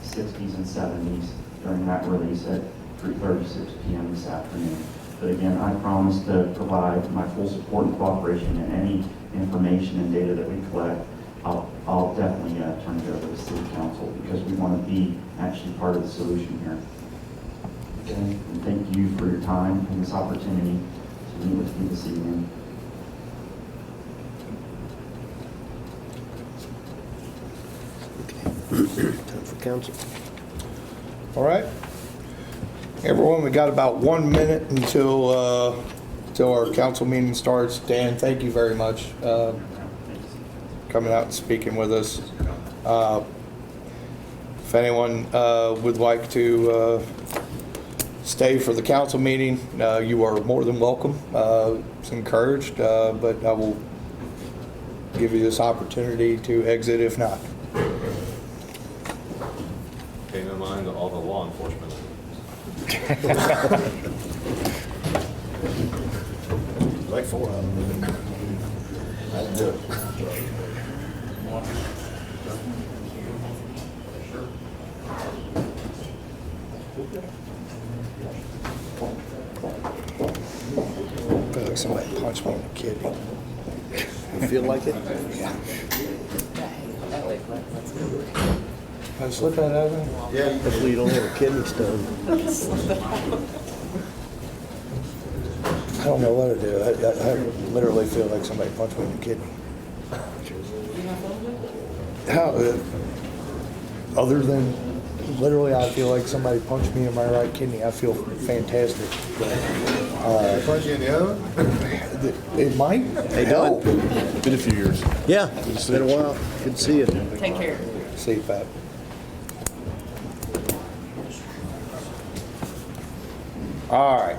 60s, and 70s during that release at 3:36 p.m. this afternoon. But again, I promise to provide my full support and cooperation in any information and data that we collect. I'll definitely turn it over to the city council because we want to be actually part of the solution here. Okay, and thank you for your time and this opportunity to meet with me this evening. Time for council. All right. Everyone, we got about 1 minute until our council meeting starts. Dan, thank you very much coming out and speaking with us. If anyone would like to stay for the council meeting, you are more than welcome. It's encouraged, but I will give you this opportunity to exit if not. Pay no mind to all the law enforcement. Like 4 of them. I'd do it. I feel like somebody punched me in the kidney. You feel like it? Yeah. Can I slip that out of there? Yeah. Hopefully you don't have a kidney stone. I don't know what to do. I literally feel like somebody punched me in the kidney. How, other than literally, I feel like somebody punched me in my right kidney. I feel fantastic. Punch you in the other? It might help. Been a few years. Yeah, it's been a while. Good to see you. Take care. See you, Pat. All right.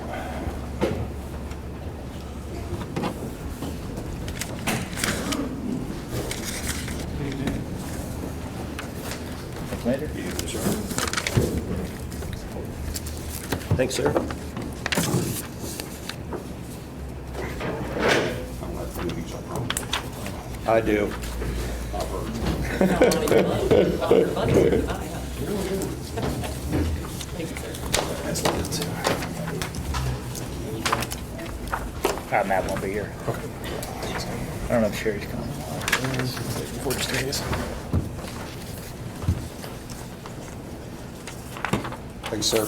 Thanks, sir. I do. Matt won't be here. I don't know if Sherry's coming. 4 days. Thanks, sir.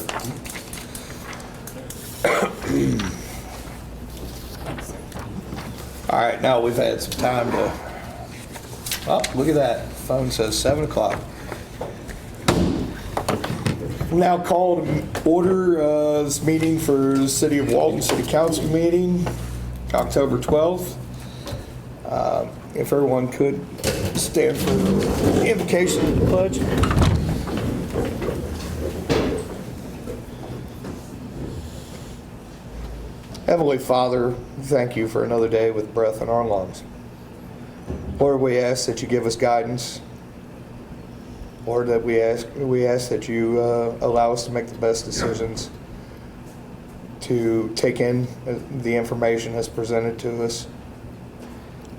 All right, now we've had some time to, oh, look at that. Phone says 7 o'clock. Now call to order this meeting for the City of Walton City Council meeting, October 12th. If everyone could stand for the invocation of the pledge. Heavenly Father, thank you for another day with breath in our lungs. Lord, we ask that you give us guidance. Lord, that we ask that you allow us to make the best decisions, to take in the information that's presented to us,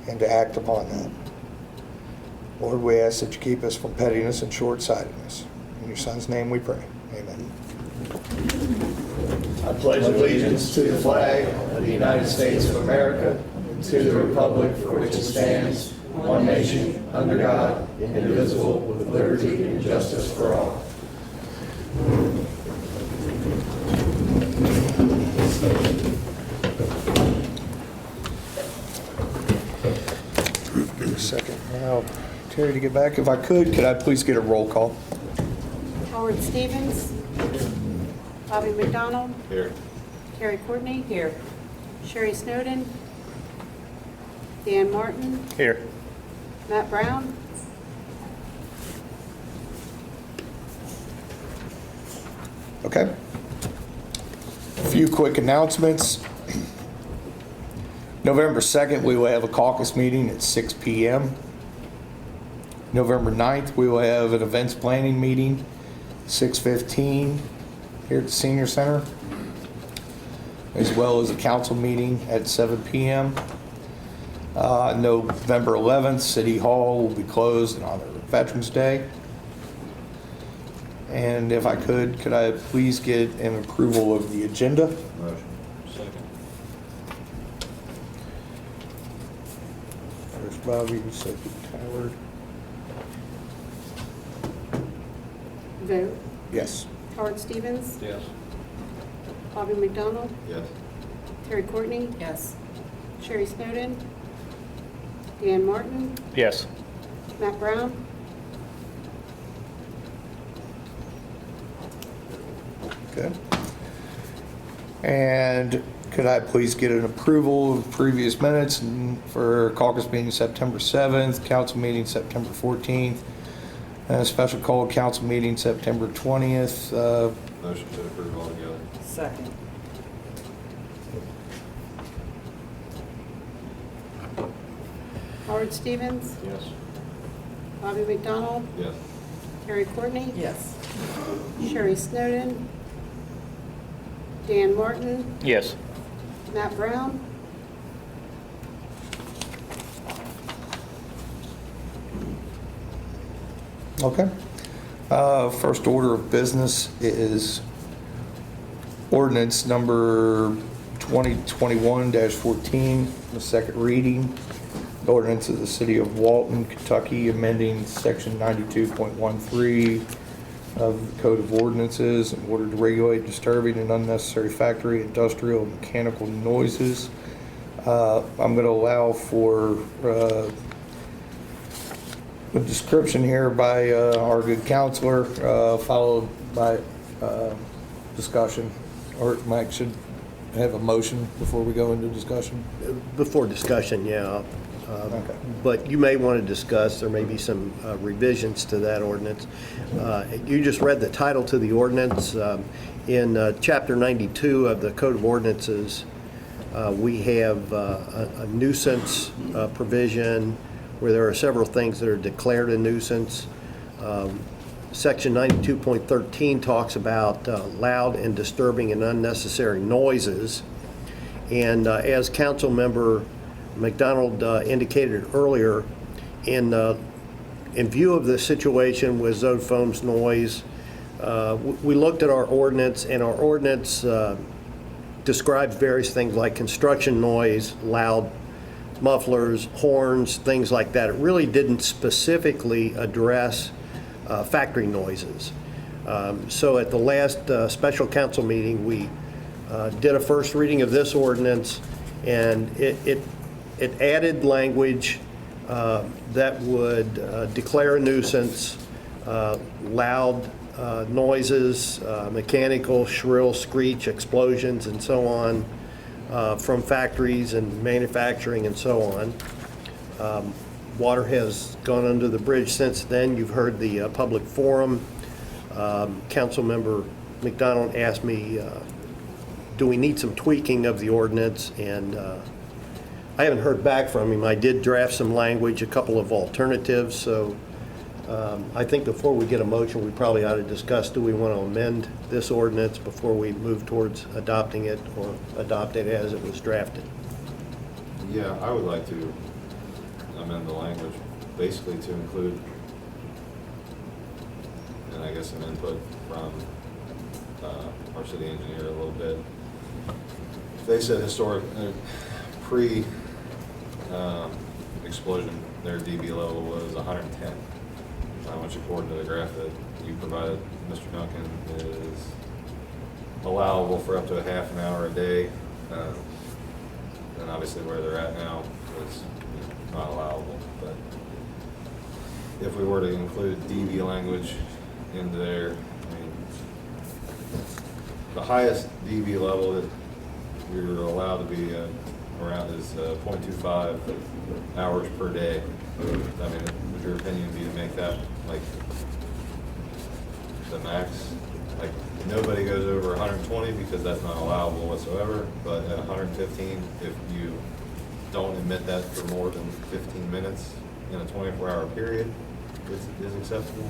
and to act upon that. Lord, we ask that you keep us from pettiness and short-sightedness. In your Son's name we pray. Amen. I pledge allegiance to the flag of the United States of America, and to the republic for which it stands, one nation, under God, indivisible, with liberty and justice for all. Give me a second. Now, Terry, to get back, if I could I please get a roll call? Howard Stevens. Bobby McDonald. Here. Carrie Courtney. Here. Sherry Snowden. Dan Martin. Here. Matt Brown. Okay. A few quick announcements. November 2nd, we will have a caucus meeting at 6 p.m. November 9th, we will have an events planning meeting, 6:15 here at the Senior Center, as well as a council meeting at 7 p.m. November 11th, City Hall will be closed in honor of Veterans Day. And if I could I please get an approval of the agenda? Motion. Second. Bobby, second Tyler. Vote. Yes. Howard Stevens, Yes. Bobby McDonald, Yes. Terry Courtney, Yes. Sherry Snowden, Dan Martin, Yes. Matt Brown, Okay. And could I please get an approval of previous minutes for caucus meeting September 7th, council meeting September 14th, and a special call council meeting September 20th. Motion to approve altogether. Second. Howard Stevens, Yes. Bobby McDonald, Yes. Terry Courtney, Yes. Sherry Snowden, Dan Martin, Yes. Matt Brown, Okay. First order of business is ordinance number 2021-14, the second reading. The ordinance of the city of Walton, Kentucky, amending section 92.13 of the Code of Ordinances in order to regulate disturbing and unnecessary factory, industrial, and mechanical noises. I'm going to allow for a description here by our good counselor, followed by discussion. Or Mike should have a motion before we go into discussion. Before discussion, yeah. Okay. But you may want to discuss, there may be some revisions to that ordinance. You just read the title to the ordinance. In Chapter 92 of the Code of Ordinances, we have a nuisance provision where there are several things that are declared a nuisance. Section 92.13 talks about loud and disturbing and unnecessary noises. And as Council Member McDonald indicated earlier, in view of the situation with Zotefoam's noise, we looked at our ordinance, and our ordinance describes various things like construction noise, loud mufflers, horns, things like that. It really didn't specifically address factory noises. So at the last special council meeting, we did a first reading of this ordinance, and it added language that would declare a nuisance, loud noises, mechanical, shrill, screech, explosions, and so on, from factories and manufacturing and so on. Water has gone under the bridge since then. You've heard the public forum. Councilmember McDonald asked me, do we need some tweaking of the ordinance? And I haven't heard back from him. I did draft some language, a couple of alternatives, so I think before we get a motion, we probably ought to discuss, do we want to amend this ordinance before we move towards adopting it, or adopt it as it was drafted? Yeah, I would like to amend the language, basically to include, and I guess some input from our city engineer a little bit. They said historic, pre-explosion, their dB level was 110. Which according to the graph that you provided, Mr. Duncan, is allowable for up to a half an hour a day. And obviously where they're at now is not allowable. But if we were to include dB language into there, I mean, the highest dB level that we're allowed to be around is 0.25 hours per day. I mean, would your opinion be to make that like the max? Like nobody goes over 120 because that's not allowable whatsoever, but at 115, if you don't emit that for more than 15 minutes in a 24-hour period, is acceptable?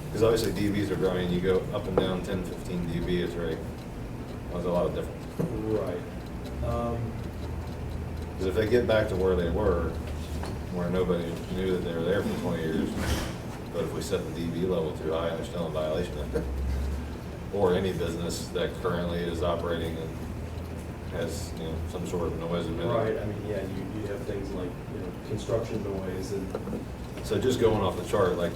Because obviously dBs are growing. You go up and down 10, 15 dB is right. There's a lot of difference. Right. Because if they get back to where they were, where nobody knew that they were there for 20 years, but if we set the dB level too high, they're still in violation of it. Or any business that currently is operating in has, you know, some sort of noise emitting. Right, I mean, yeah, you have things like, you know, construction noise and. So just going off the chart, like,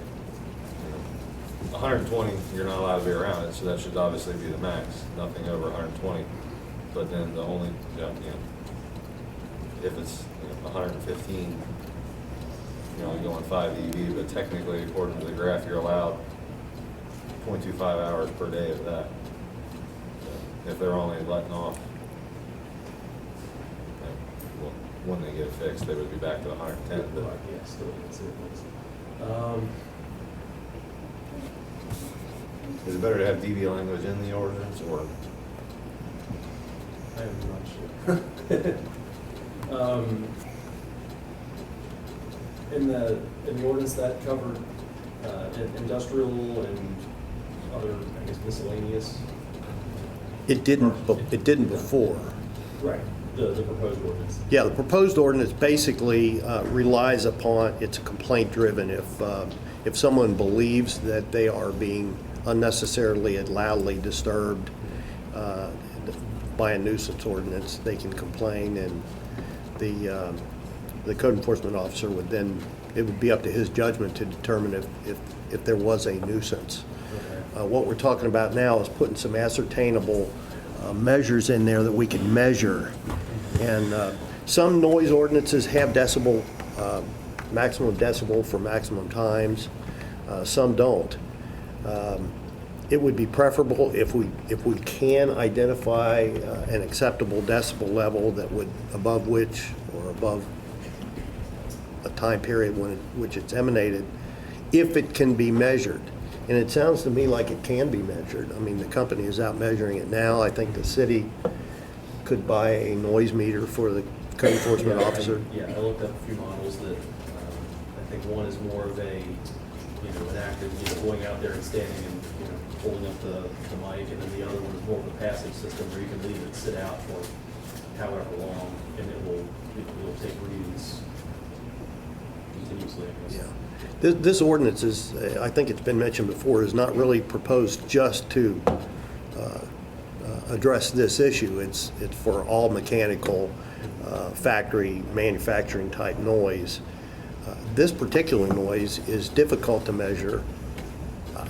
120, you're not allowed to be around it, so that should obviously be the max, nothing over 120. But then the only, you know, if it's 115, you're only going 5 dB, but technically, according to the graph, you're allowed 0.25 hours per day of that. So if they're only letting off, well, when they get it fixed, they would be back to 110. But Yeah, still, it's is it better to have DB language in the ordinance, or? I am not sure. In the ordinance that covered industrial and other, I guess, miscellaneous. It didn't before. Right. The proposed ordinance. Yeah, the proposed ordinance basically relies upon, it's complaint driven. If someone believes that they are being unnecessarily and loudly disturbed by a nuisance ordinance, they can complain, and the code enforcement officer would then, it would be up to his judgment to determine if there was a nuisance. Okay. What we're talking about now is putting some ascertainable measures in there that we can measure. And some noise ordinances have decibel, maximum decibel for maximum times. Some don't. It would be preferable if we can identify an acceptable decibel level that would, above which, or above a time period which it's emanated, if it can be measured. And it sounds to me like it can be measured. I mean, the company is out measuring it now. I think the city could buy a noise meter for the code enforcement officer. I looked up a few models that, I think one is more of a, an active, going out there and standing and, holding up the mic, and then the other one is more of a passive system where you can leave it sit out for however long, and it will take readings continuously, I guess. Yeah. This ordinance is, I think it's been mentioned before, is not really proposed just to address this issue. It's for all mechanical, factory, manufacturing type noise. This particular noise is difficult to measure.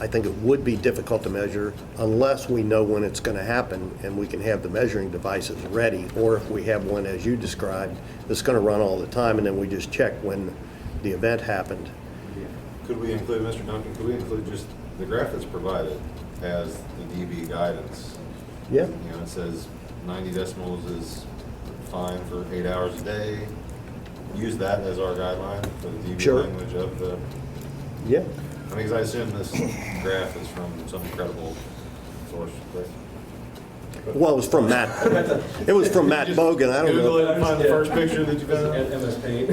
I think it would be difficult to measure unless we know when it's going to happen and we can have the measuring devices ready, or if we have one, as you described, that's going to run all the time, and then we just check when the event happened. Could we include, Mr. Duncan, could we include just the graph that's provided as the DB guidance? Yeah. It says 90 decibels is fine for 8 hours a day. Use that as our guideline for the DB Sure. language of the. Yeah. I mean, because I assume this graph is from some credible source, right? Well, it was from Matt. It was from Matt Bogan. I don't Google know. it and find the first picture that you found. MS Paint.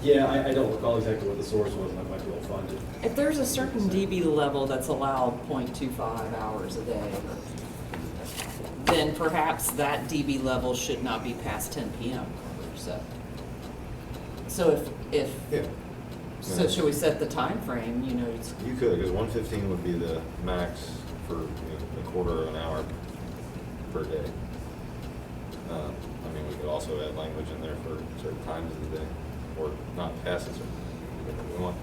Yeah, I don't recall exactly what the source was, and I might be able to find it. If there's a certain dB level that's allowed 0.25 hours a day, then perhaps that dB level should not be past 10 p.m. So if Yeah. so should we set the time frame? It's, You could, because 115 would be the max for a quarter of an hour per day. I mean, we could also add language in there for certain times of the day, or not past a certain, we want.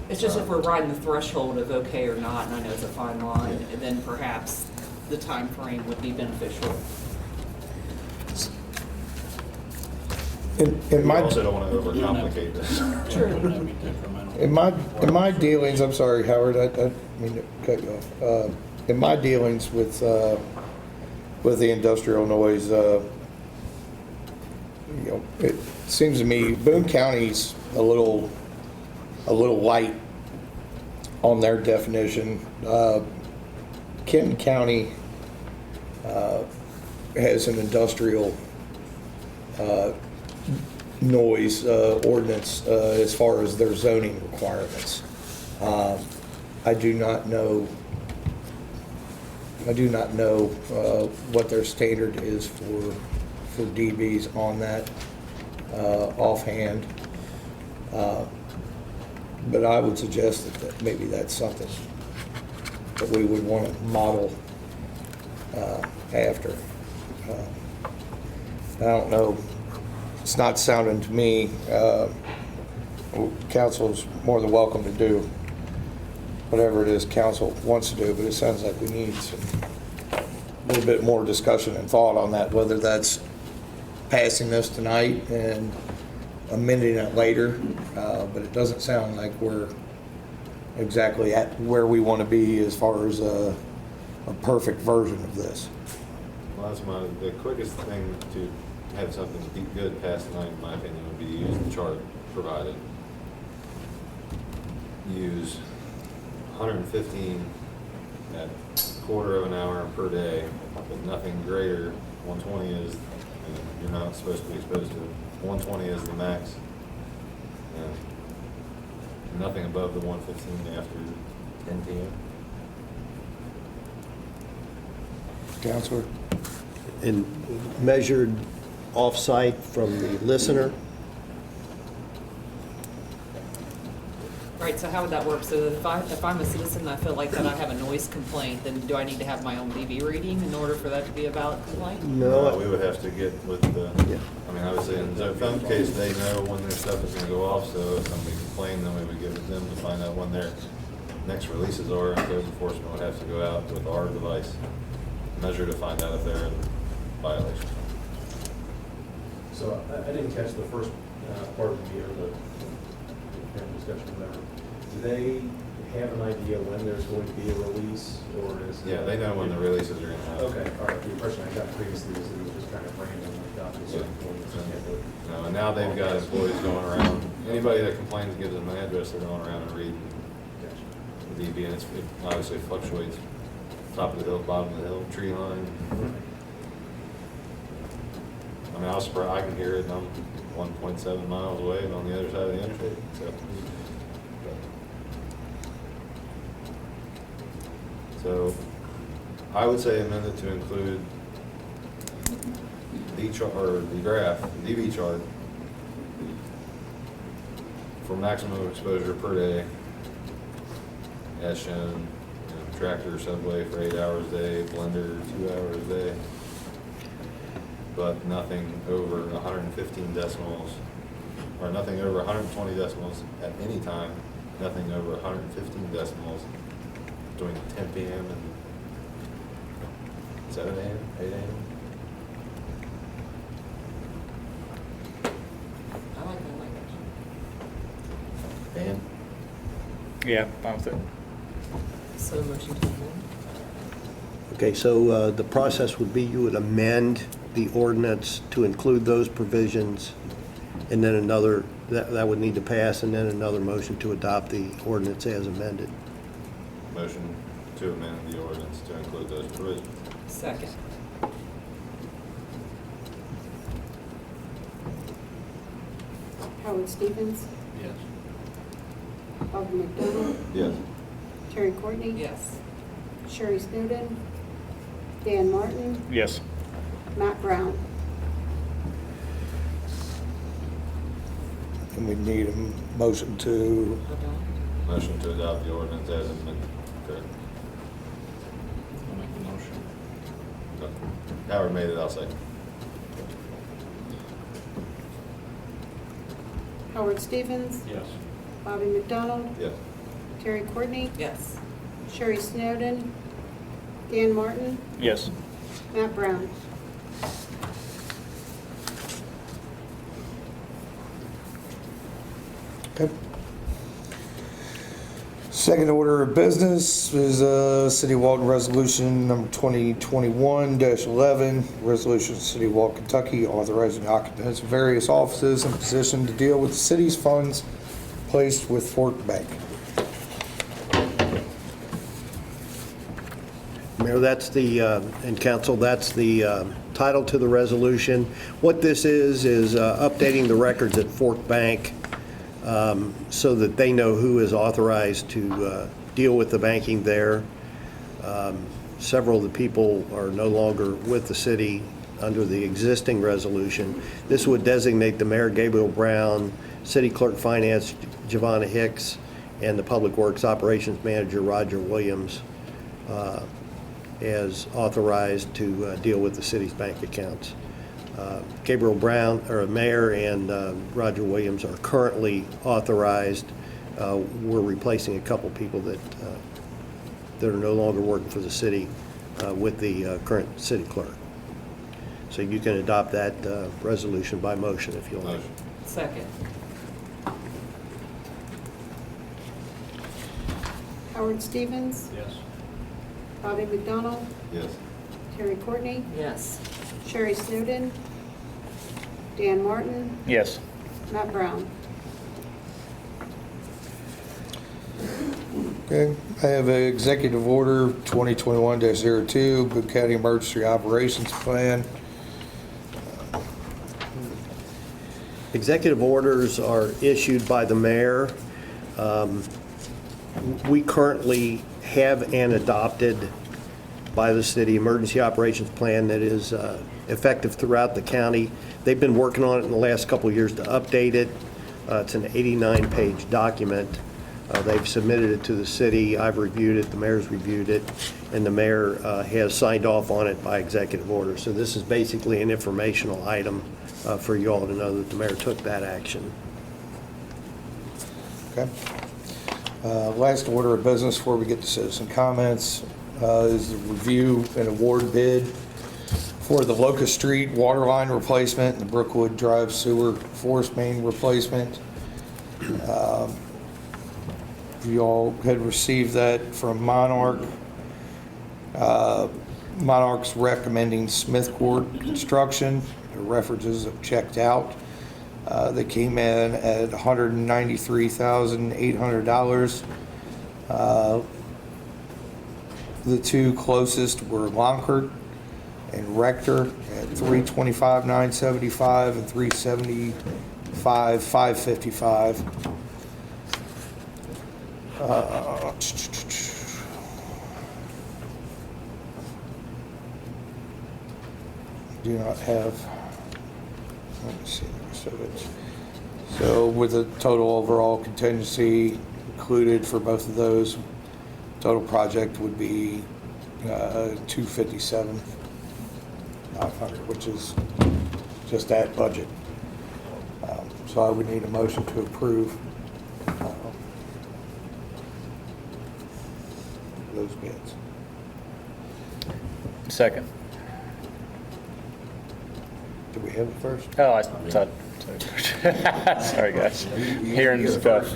it's just if we're riding the threshold of okay or not, and I know it's a fine line, then perhaps the time frame would be beneficial. We also don't want to overcomplicate this. True. In my dealings, I'm sorry, Howard, I didn't mean to cut you off. In my dealings with the industrial noise, it seems to me Boone County's a little light on their definition. Kenton County has an industrial noise ordinance as far as their zoning requirements. I do not know what their standard is for dBs on that offhand. But I would suggest that maybe that's something that we would want to model after. I don't know, it's not sounding to me, council's more than welcome to do whatever it is council wants to do, but it sounds like we need a little bit more discussion and thought on that, whether that's passing this tonight and amending it later, but it doesn't sound like we're exactly at where we want to be as far as a perfect version of this. Well, the quickest thing to have something be good past tonight, in my opinion, would be to use the chart provided. Use 115 at quarter of an hour per day, but nothing greater. 120 is, you're not supposed to be exposed to. 120 is the max. And nothing above the 115 after 10 p.m. Counselor? And measured off-site from the listener. Right, so how would that work? So if I'm a citizen and I feel like that I have a noise complaint, then do I need to have my own dB reading in order for that to be a valid complaint? No. We would have to get with the, I mean, obviously in the phone case, they know when their stuff is gonna go off, so if somebody complained, then we would get with them to find out when their next releases are, and code enforcement would have to go out with our device, measure to find out if they're in violation. So I didn't catch the first part of the, or the discussion, whatever. Do they have an idea when there's going to be a release, or is it? Yeah, they know when the releases are gonna happen. Okay, all right. The impression I got previously was that it was just kind of random, like got to a certain point. So you have to- No, and now they've got employees going around, anybody that complains gives them an address, they're going around and reading Gotcha. the DB, and it obviously fluctuates, top of the hill, bottom of the hill, tree line. I mean, I was surprised, I can hear it, and I'm 1.7 miles away and on the other side of the interstate, so. So, I would say amend it to include the chart, or the graph, the DB chart for maximum exposure per day, as shown, tractor, subway for 8 hours a day, blender 2 hours a day, but nothing over 115 decimals, or nothing over 120 decimals at any time, nothing over 115 decimals between 10 p.m. and 7 a.m., 8 a.m. I like that language. Dan? Yeah, fine with it. So motion to amend? Okay, so the process would be you would amend the ordinance to include those provisions, and then another, that would need to pass, and then another motion to adopt the ordinance as amended. Motion to amend the ordinance to include those provisions. Second. Howard Stevens, Yes. Bobby McDonald, Yes. Terry Courtney, Yes. Sherry Snowden, Dan Martin, Yes. Matt Brown. And we need a motion to, Motion to adopt the ordinance as amended. Correct. I'll make the motion. No. Howard made it, I'll second. Howard Stevens, Yes. Bobby McDonald, Yes. Terry Courtney, Yes. Sherry Snowden, Dan Martin, Yes. Matt Brown. okay. Second order of business is City of Walton Resolution number 2021-11, Resolution of City of Walton, Kentucky, authorizing the occupants of various offices and positions to deal with the city's funds placed with Fort Bank. Mayor, that's the, and council, that's the title to the resolution. What this is updating the records at Fort Bank so that they know who is authorized to deal with the banking there. Several of the people are no longer with the city under the existing resolution. This would designate the Mayor Gabriel Brown, City Clerk Finance Giovanna Hicks, and the Public Works Operations Manager Roger Williams as authorized to deal with the city's bank accounts. Gabriel Brown, or Mayor, and Roger Williams are currently authorized. We're replacing a couple people that are no longer working for the city with the current city clerk. So you can adopt that resolution by motion if you like. Second. Howard Stevens, Yes. Bobby McDonald, Yes. Terry Courtney, Yes. Sherry Snowden, Dan Martin, Yes. Matt Brown. Okay, I have an executive order 2021-02, Boone County Emergency Operations Plan. Executive orders are issued by the mayor. We currently have an adopted by the city emergency operations plan that is effective throughout the county. They've been working on it in the last couple of years to update it. It's an 89-page document. They've submitted it to the city. I've reviewed it, the mayor's reviewed it, and the mayor has signed off on it by executive order. So this is basically an informational item for you all to know that the mayor took that action. Okay. Last order of business before we get to citizen comments is the review and award bid for the Locust Street water line replacement and the Brookwood Drive sewer force main replacement. You all had received that from Monarch. Monarch's recommending Smith Court Construction. The references have checked out. They came in at $193,800. The two closest were Lonkert and Rector at $325,975 and $375,555. Do not have, let me see the rest of it. So with the total overall contingency included for both of those, total project would be $257,900, which is just at budget. So I would need a motion to approve those bids. Second. Do we have it first? Oh, I thought. Sorry, guys. Hearing stuff.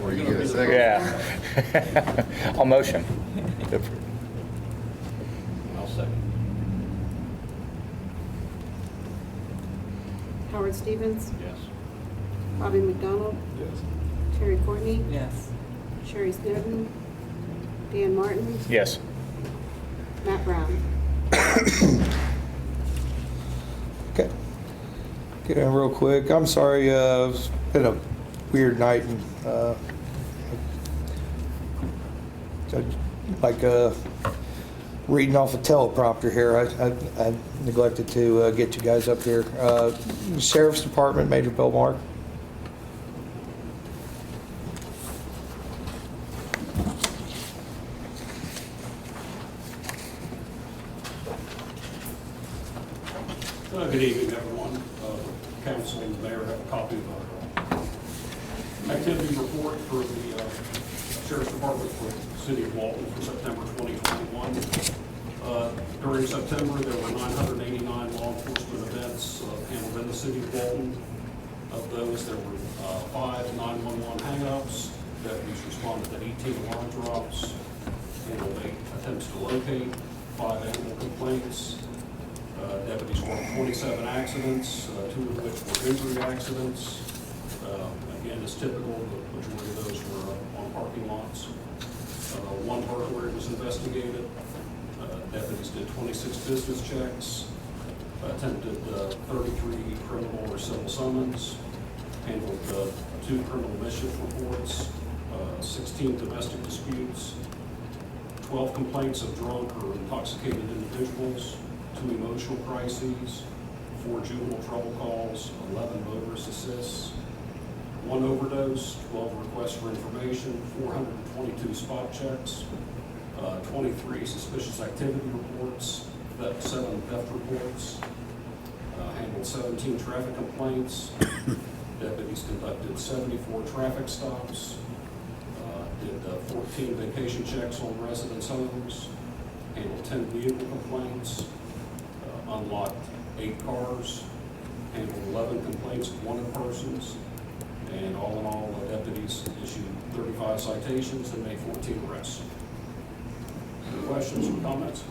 Yeah. I'll motion. I'll second. Howard Stevens, Yes. Bobby McDonald, Yes. Terry Courtney, Yes. Sherry Snowden, Dan Martin, Yes. Matt Brown. Okay. Get in real quick. I'm sorry, it's been a weird night and reading off a teleprompter here. I neglected to get you guys up here. Sheriff's Department, Major Bill Mark. Good evening, everyone. Council and the mayor have a copy of our activity report for the Sheriff's Department for the City of Walton for September 2021. During September, there were 989 law enforcement events handled in the City of Walton. Of those, there were 5 911 hang-ups. Deputies responded to 18 alarm drops, handled 8 attempts to locate, 5 animal complaints. Deputies worked 27 accidents, 2 of which were injury accidents. Again, as typical, the majority of those were on parking lots. 1 burglary was investigated. Deputies did 26 business checks, attempted 33 criminal or civil summons, handled 2 criminal mischief reports, 16 domestic disputes, 12 complaints of drunk or intoxicated individuals, 2 emotional crises, 4 juvenile trouble calls, 11 motorist assists, 1 overdose, 12 requests for information, 422 spot checks, 23 suspicious activity reports, 7 theft reports, handled 17 traffic complaints. Deputies conducted 74 traffic stops, did 14 vacation checks on residents' homes, handled 10 vehicle complaints, unlocked 8 cars, handled 11 complaints of wanted persons, and all in all, the deputies issued 35 citations and made 14 arrests. Any questions or comments?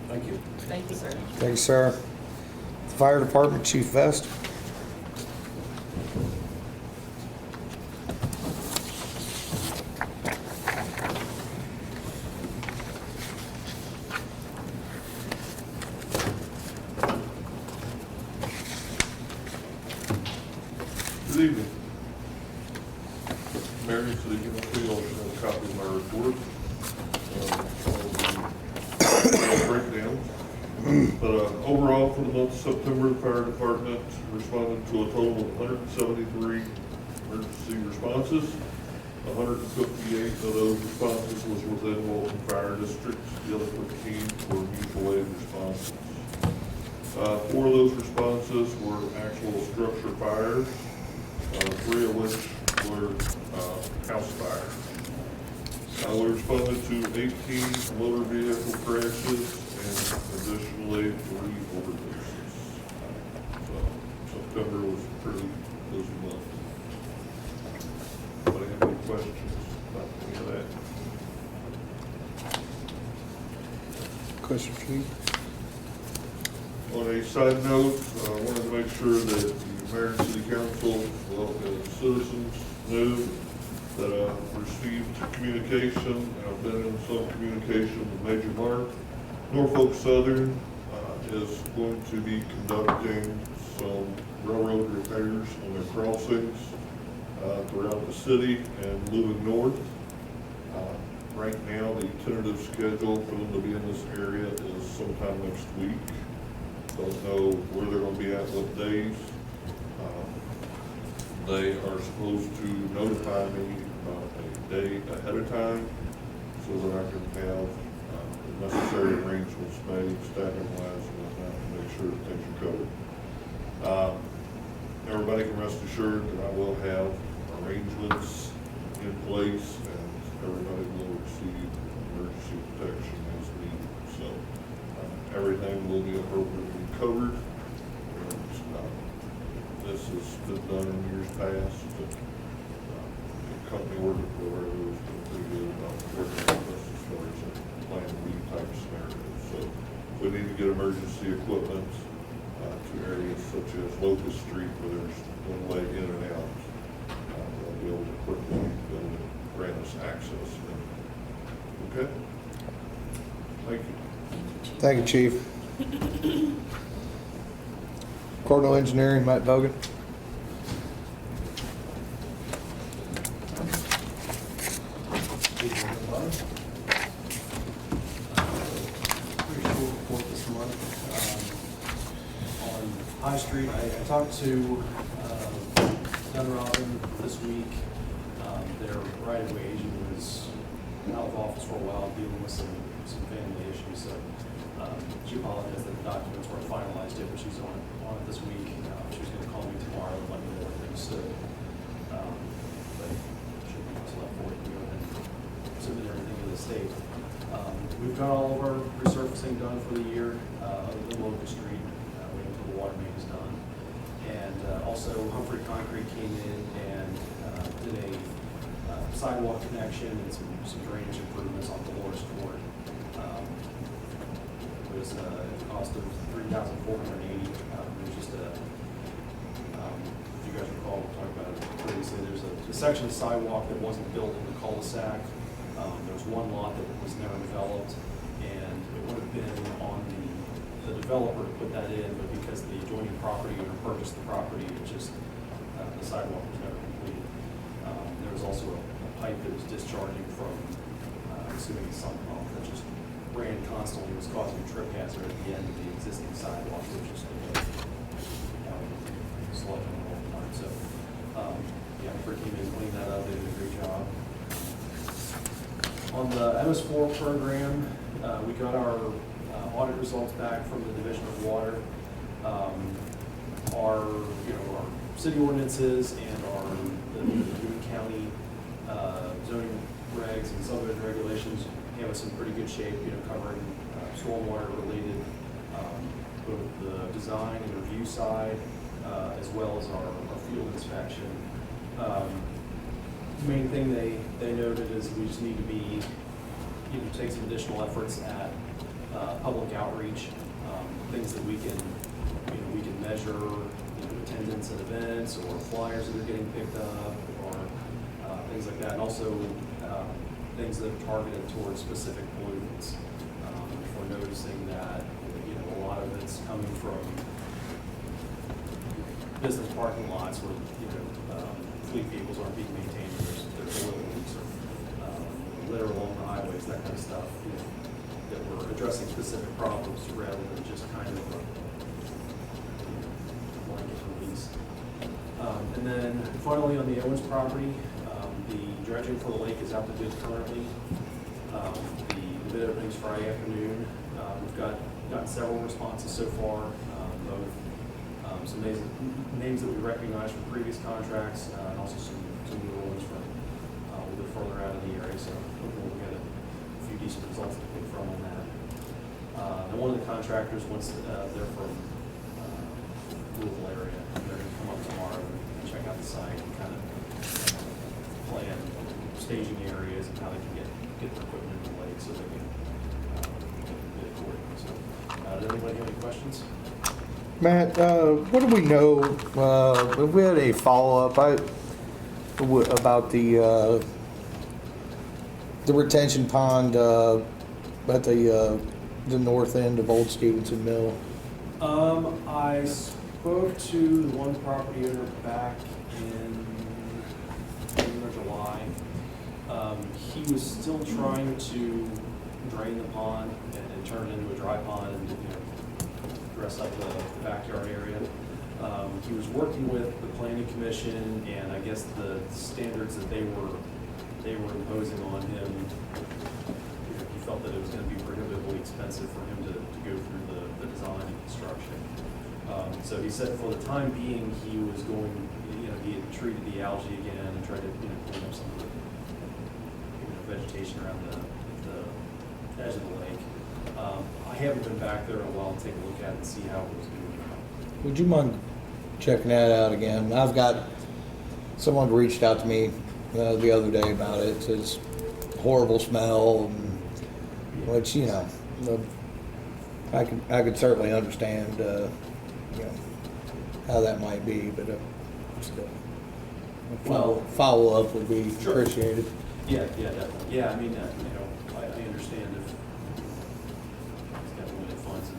Thank you. Thank you, sir. Thank you, sir. Fire Department, Chief Vest. Good evening. Mayor, so you can see I'll have a copy of my report. Breakdown. But overall, for the month of September, the fire department responded to a total of 173 emergency responses. 158 of those responses was within Walton Fire District. The other 15 were mutual aid responses. 4 of those responses were actual structure fires. 3 of which were house fires. We responded to 18 motor vehicle crashes and additionally 3 overdoses. So September was a pretty busy month. Anybody have any questions about any of that? Question, Chief? On a side note, I wanted to make sure that the Mayor and City Council, as well as citizens, knew that I received communication, and I've been in some communication with Major Mark. Norfolk Southern is going to be conducting some railroad repairs on their crossings throughout the city and moving north. Right now, the tentative schedule for them to be in this area is sometime next week. Don't know where they're going to be at, what days. They are supposed to notify me a day ahead of time so that I can have the necessary arrangements made, staffing wise and whatnot, to make sure that things are covered. Everybody can rest assured that I will have arrangements in place and everybody will receive emergency protection as needed. So everything will be appropriately covered. This has been done in years past. The company working for it was pretty good about working with us as far as a plan B type scenario. So we need to get emergency equipment to areas such as Locust Street where there's one way in and out. They'll be able to quickly grant us access. Okay? Thank you. Thank you, Chief. Cardinal Engineering, Matt Bogan. Pretty short report this month. On High Street, I talked to Doug Robin this week. Their right-of-way agent was out of office for a while dealing with some family issues, so she apologized that the documents weren't finalized yet, but she's on it this week. She was going to call me tomorrow and let me know where things stood. But should be what's left for it to go ahead and submit everything to the state. We've got all of our resurfacing done for the year, other than Locust Street, waiting until the water main is done. And also Humphrey Concrete came in and did a sidewalk connection and some drainage improvements on Dolores Court. It was a cost of $3,480. There's just if you guys recall, we talked about it previously, there's a section of sidewalk that wasn't built in the cul-de-sac. There was one lot that was never developed, and it would have been on the developer to put that in, but because the adjoining property owner purchased the property, it just, the sidewalk was never completed. There was also a pipe that was discharging from, I'm assuming a sump pump that just ran constantly, was causing a trip hazard at the end of the existing sidewalk, which is sludging all the time. So, yeah, Frick came in, cleaned that up, they did a great job. On the MS4 program, we got our audit results back from the Division of Water. Our city ordinances and the Boone County zoning regs and subdivision regulations have us in pretty good shape, covering stormwater related, both the design and review side, as well as our field inspection. Main thing they noted is we just need to be, take some additional efforts at public outreach, things that we can measure, attendance at events or flyers that are getting picked up or things like that, and also things that are targeted towards specific pollutants. If we're noticing that, a lot of it's coming from business parking lots where, fleet vehicles aren't being maintained, there's oil leaks or litter along the highways, that kind of stuff, that we're addressing specific problems rather than just kind of a blanket release. And then finally on the Owens property, the dredging for the lake is out to bid currently. The bid opening's Friday afternoon. We've gotten several responses so far, both some names that we recognize from previous contracts, and also some newer ones from a little bit further out of the area. So hopefully we'll get a few decent results to pick from on that. And one of the contractors, once they're from Louisville area, they're going to come up tomorrow and check out the site and kind of plan staging areas and how they can get their equipment in the lake so they can bid accordingly. So, does anybody have any questions? Matt, what do we know, if we had a follow-up about the retention pond at the north end of Old Stevenson Mill? I spoke to the one property owner back in June or July. He was still trying to drain the pond and turn it into a dry pond and dress up the backyard area. He was working with the planning commission, and I guess the standards that they were imposing on him, he felt that it was going to be prohibitively expensive for him to go through the design and construction. So he said for the time being he was going, he had treated the algae again and tried to clean up some of the vegetation around the edge of the lake. I haven't been back there in a while to take a look at it and see how it was doing. Would you mind checking that out again? I've got, someone reached out to me the other day about it. It says horrible smell, which, I could certainly understand, how that might be, but still, follow up would be appreciated. Yeah, definitely. Yeah, I mean, I understand if he's got limited funds and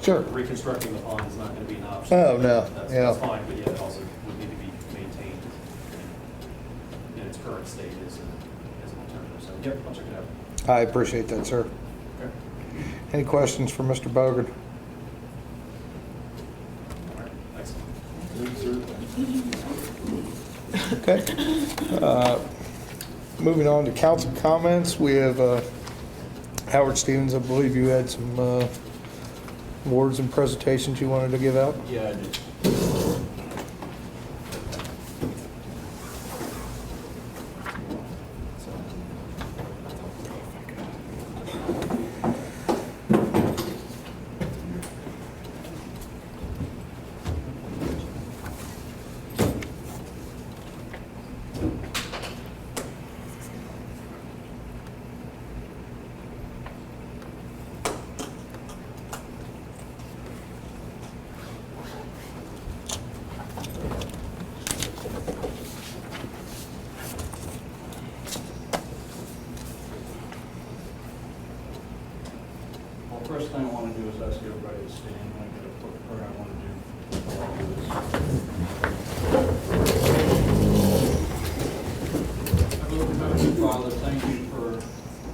Sure. reconstructing the pond is not going to be an option. Oh, no, That's fine, but yeah, it also would need to be maintained in its current state as an alternative. So, yep, I'll check it out. I appreciate that, sir. Okay. Any questions for Mr. Bogard? All right, thanks. Okay. Moving on to council comments, we have Howard Stevens. I believe you had some awards and presentations you wanted to give out. Yeah, I did. First thing I want to do is ask everybody to stand. I got a quick prayer I want to do before I do this. Heavenly Father, thank you for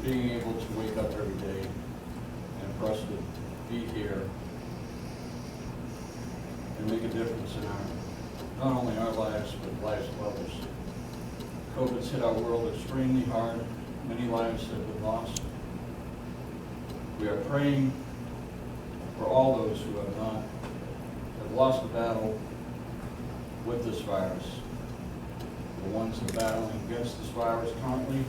being able to wake up every day and for us to be here and make a difference in not only our lives, but the lives of others. COVID's hit our world extremely hard. many lives have been lost. We are praying for all those who have lost the battle with this virus, the ones that are battling against this virus currently,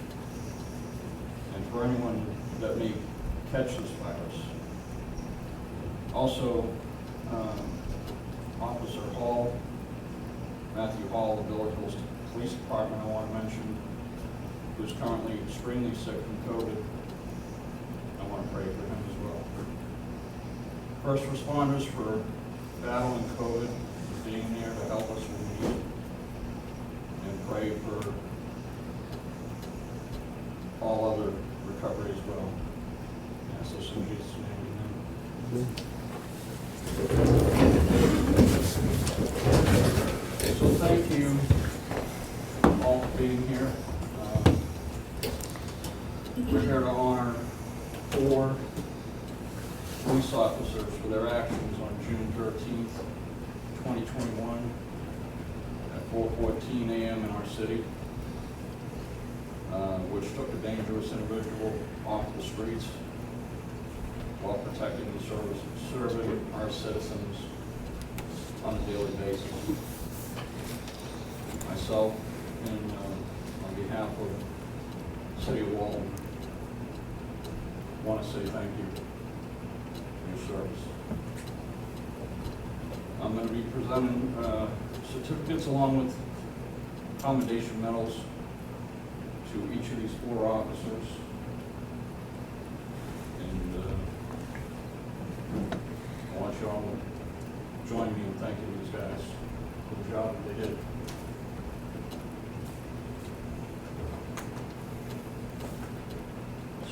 and for anyone that may catch this virus. Also, Officer Hall, Matthew Hall, the Village Hills Police Department, I want to mention, who's currently extremely sick from COVID. I want to pray for him as well. First responders for battling COVID, being there to help us when we need it, and pray for all other recovery as well. And so, in Jesus' name, amen. So thank you all for being here. We're here to honor 4 police officers for their actions on June 13th, 2021 at 4:14 a.m. in our city, which took a dangerous individual off the streets while protecting and serving our citizens on a daily basis. Myself, and on behalf of the City of Walton, want to say thank you for your service. I'm going to be presenting certificates along with commendation medals to each of these 4 officers. And I want you all to join me in thanking these guys for the job that they did.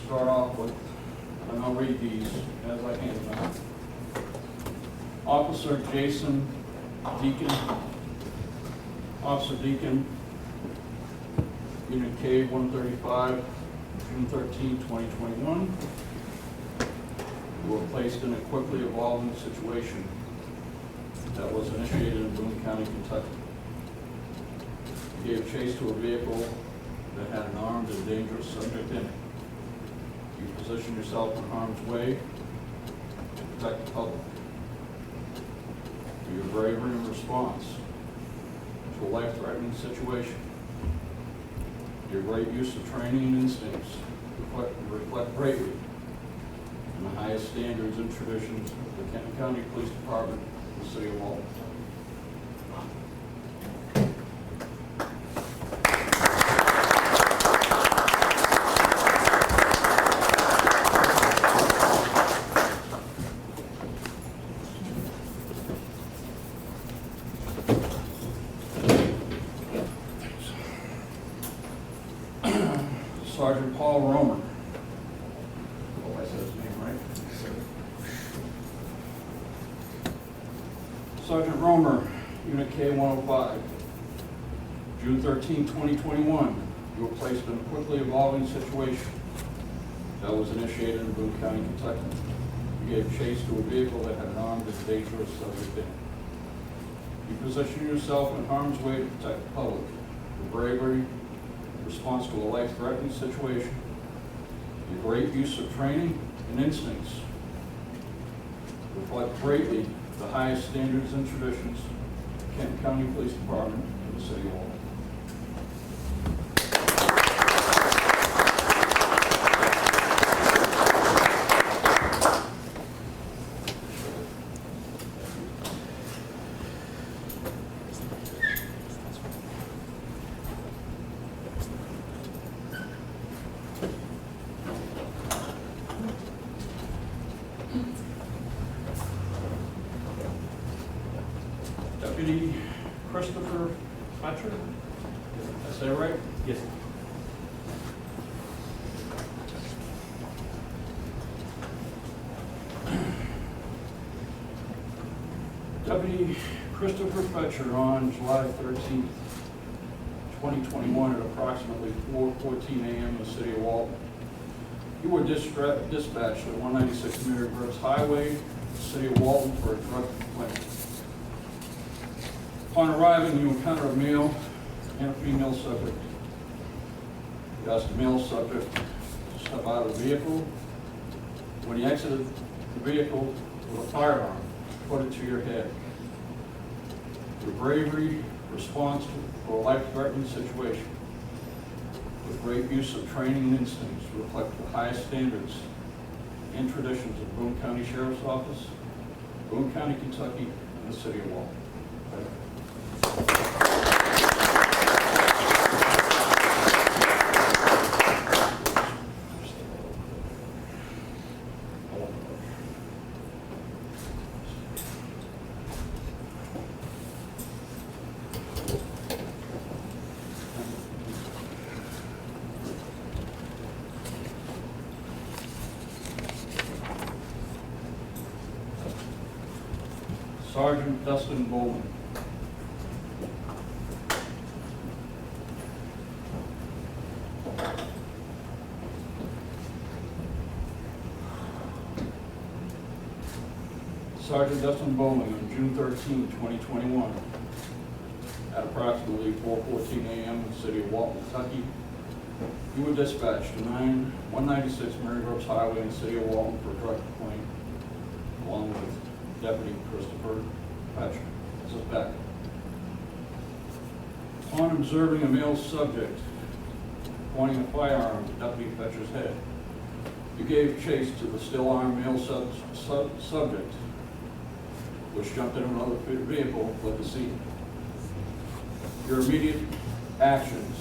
Start off with, and I'll read these as I hand them out. Officer Jason Deacon, Officer Deacon, Unit K 135, June 13, 2021. You were placed in a quickly evolving situation that was initiated in Boone County, Kentucky. You gave chase to a vehicle that had an armed and dangerous subject in it. You positioned yourself in harm's way to protect the public. For your bravery and response to a life-threatening situation, your great use of training and instincts reflect greatly in the highest standards and traditions of the Kenton County Police Department and the City of Walton. Sergeant Paul Romer. Hope I said his name right. Sergeant Romer, Unit K-105. June 13, 2021, you were placed in a quickly evolving situation that was initiated in Boone County, Kentucky. You gave chase to a vehicle that had an armed and dangerous subject in it. You positioned yourself in harm's way to protect the public. Your bravery, response to a life-threatening situation, your great use of training and instincts reflect greatly the highest standards and traditions of the Kenton County Police Department and the City of Walton. Deputy Christopher Fletcher, did I say it right? Yes. Deputy Christopher Fletcher on July 13th, 2021 at approximately 4:14 a.m. in the City of Walton. You were dispatched at 196 Mary Brooks Highway, City of Walton for a drug complaint. Upon arriving, you encounter a male and a female subject. The asked the male subject to step out of the vehicle. When he exited the vehicle with a firearm, put it to your head. Your bravery, response to a life-threatening situation, with great use of training and instincts, reflect the highest standards and traditions of Boone County Sheriff's Office, Boone County, Kentucky, and the city of Walton. Thank you. Sergeant Dustin Bowman. Sergeant Dustin Bowman on June 13, 2021, at approximately 4:14 a.m. in the city of Walton, Kentucky. You were dispatched to 196 Mary Brooks Highway in the city of Walton for a drug complaint, along with Deputy Christopher Patrick. This is Beck. Upon observing a male subject pointing a firearm to Deputy Fetcher's head, you gave chase to the still-armed male subject, which jumped in another vehicle, fled the scene. Your immediate actions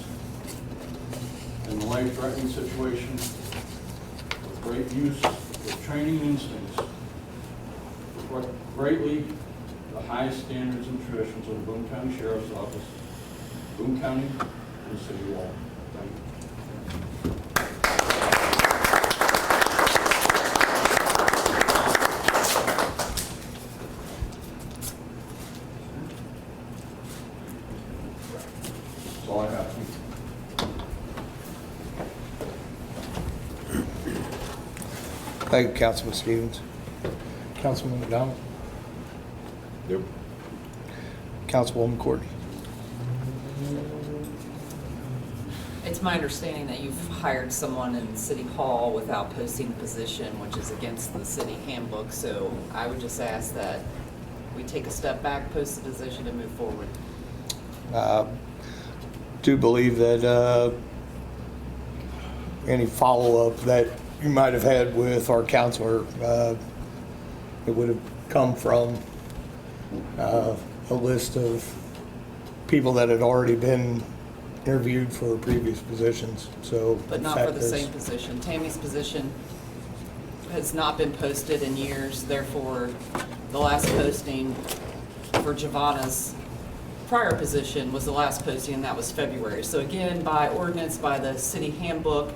in the life-threatening situation, with great use of training and instincts, reflect greatly the highest standards and traditions of the Boone County Sheriff's Office, Boone County, and the city of Walton. Thank you. That's all I have. Thank you, Councilman Stevens. Councilman McDonald? Nope. Councilwoman Courtney? It's my understanding that you've hired someone in City Hall without posting the position, which is against the city handbook, so I would just ask that we take a step back, post the position, and move forward. Do believe that any follow-up that you might have had with our counselor, it would have come from a list of people that had already been interviewed for previous positions, so. But not for the same position. Tammy's position has not been posted in years, therefore the last posting for Giovanna's prior position was the last posting, and that was February. So again, by ordinance, by the city handbook,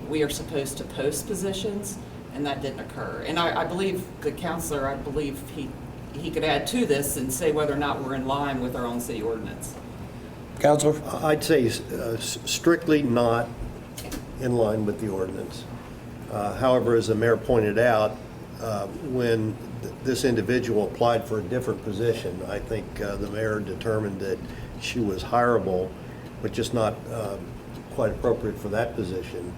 we are supposed to post positions, and that didn't occur. And I believe the counselor, I believe he could add to this and say whether or not we're in line with our own city ordinance. Counselor? I'd say strictly not in line with the ordinance. However, as the mayor pointed out, when this individual applied for a different position, I think the mayor determined that she was hireable, but just not quite appropriate for that position.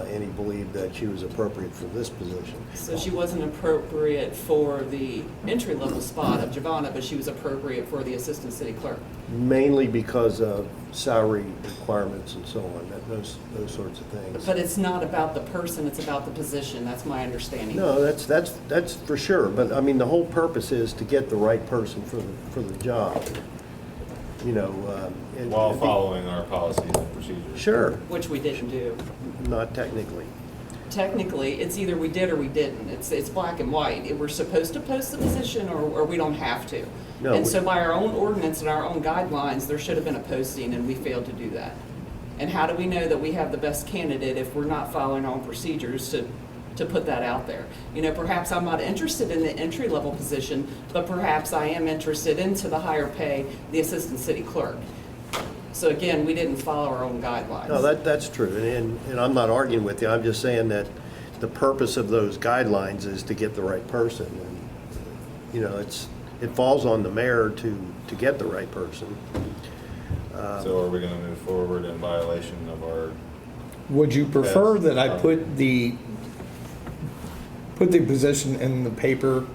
And he believed that she was appropriate for this position. So she wasn't appropriate for the entry-level spot of Giovanna, but she was appropriate for the assistant city clerk. Mainly because of salary requirements and so on, those sorts of things. But it's not about the person, it's about the position. That's my understanding. No, that's for sure. But I mean, the whole purpose is to get the right person for the job. You know, While following our policies and procedures. Sure. Which we didn't do. Not technically. Technically, it's either we did or we didn't. It's black and white. We're supposed to post the position or we don't have to. No, and so by our own ordinance and our own guidelines, there should have been a posting, and we failed to do that. And how do we know that we have the best candidate if we're not following our own procedures to put that out there? You know, perhaps I'm not interested in the entry-level position, but perhaps I am interested into the higher pay, the assistant city clerk. So again, we didn't follow our own guidelines. No, that's true. And I'm not arguing with you. I'm just saying that the purpose of those guidelines is to get the right person. And, you know, it falls on the mayor to get the right person. So are we going to move forward in violation of our Would you prefer that I put the position in the paper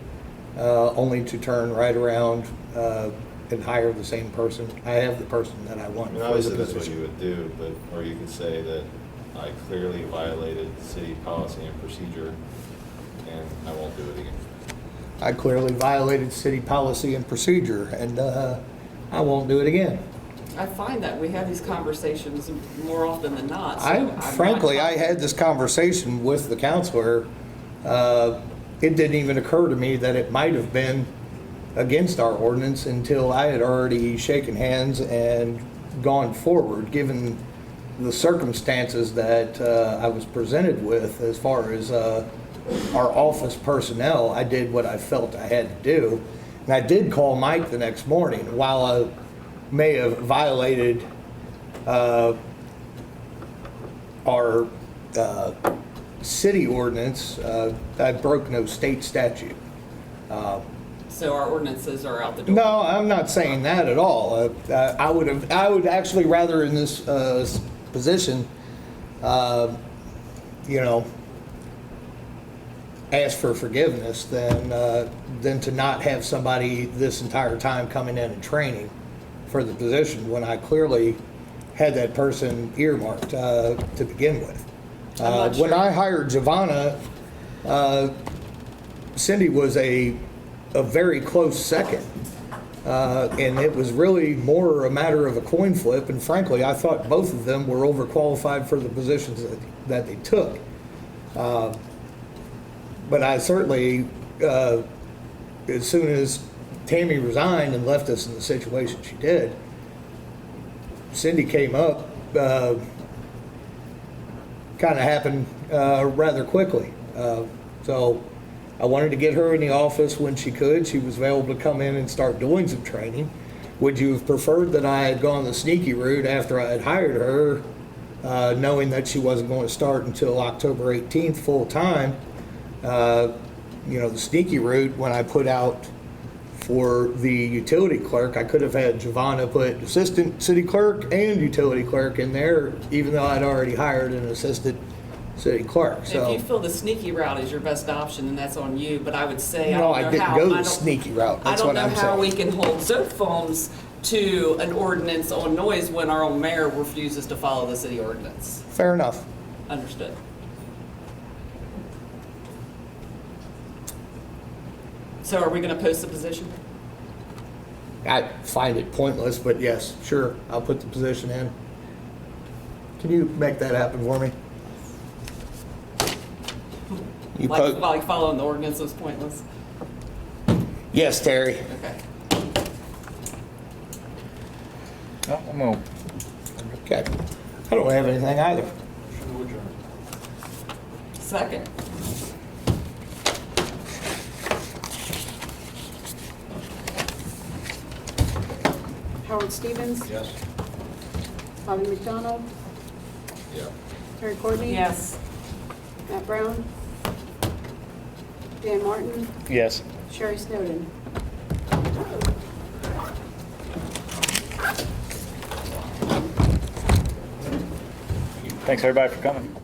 only to turn right around and hire the same person? I have the person that I I want mean, for the obviously, that's what position. you would do, but, or you could say that I clearly violated city policy and procedure, and I won't do it again. I clearly violated city policy and procedure, and I won't do it again. I find that we have these conversations more often than not. So I'm not Frankly, I had this conversation with the counselor. It didn't even occur to me that it might have been against our ordinance until I had already shaken hands and gone forward, given the circumstances that I was presented with as far as our office personnel. I did what I felt I had to do. And I did call Mike the next morning. While I may have violated our city ordinance, I broke no state statute. So our ordinances are out the door. No, I'm not saying that at all. I would actually rather in this position, ask for forgiveness than to not have somebody this entire time coming in and training for the position when I clearly had that person earmarked to begin with. When I hired Giovanna, Cindy was a very close second. And it was really more a matter of a coin flip, and frankly, I thought both of them were overqualified for the positions that they took. But I certainly, as soon as Tammy resigned and left us in the situation she did, Cindy came up, kind of happened rather quickly. So I wanted to get her in the office when she could. She was available to come in and start doing some training. Would you have preferred that I had gone the sneaky route after I had hired her, knowing that she wasn't going to start until October 18th full time? The sneaky route, when I put out for the utility clerk, I could have had Giovanna put assistant city clerk and utility clerk in there, even though I'd already hired an assistant city clerk. So If you feel the sneaky route is your best option, then that's on you. But I would say, no, I I don't know didn't how. go the sneaky route. That's what I'm I don't know how we saying. can hold cell phones to an ordinance on noise when our own mayor refuses to follow the city ordinance. Fair enough. Understood. So are we going to post the position? I find it pointless, but yes, sure, I'll put the position in. Can you make that happen for me? You Like following the ordinance was pointless? Yes, Terry. Okay. Oh, I'm gonna, Okay. I don't have anything either. Second. Howard Stevens. Yes. Bobby McDonald. Yeah. Terry Courtney. Yes. Matt Brown. Dan Martin. yes. Sherry Snowden. Thanks everybody for coming.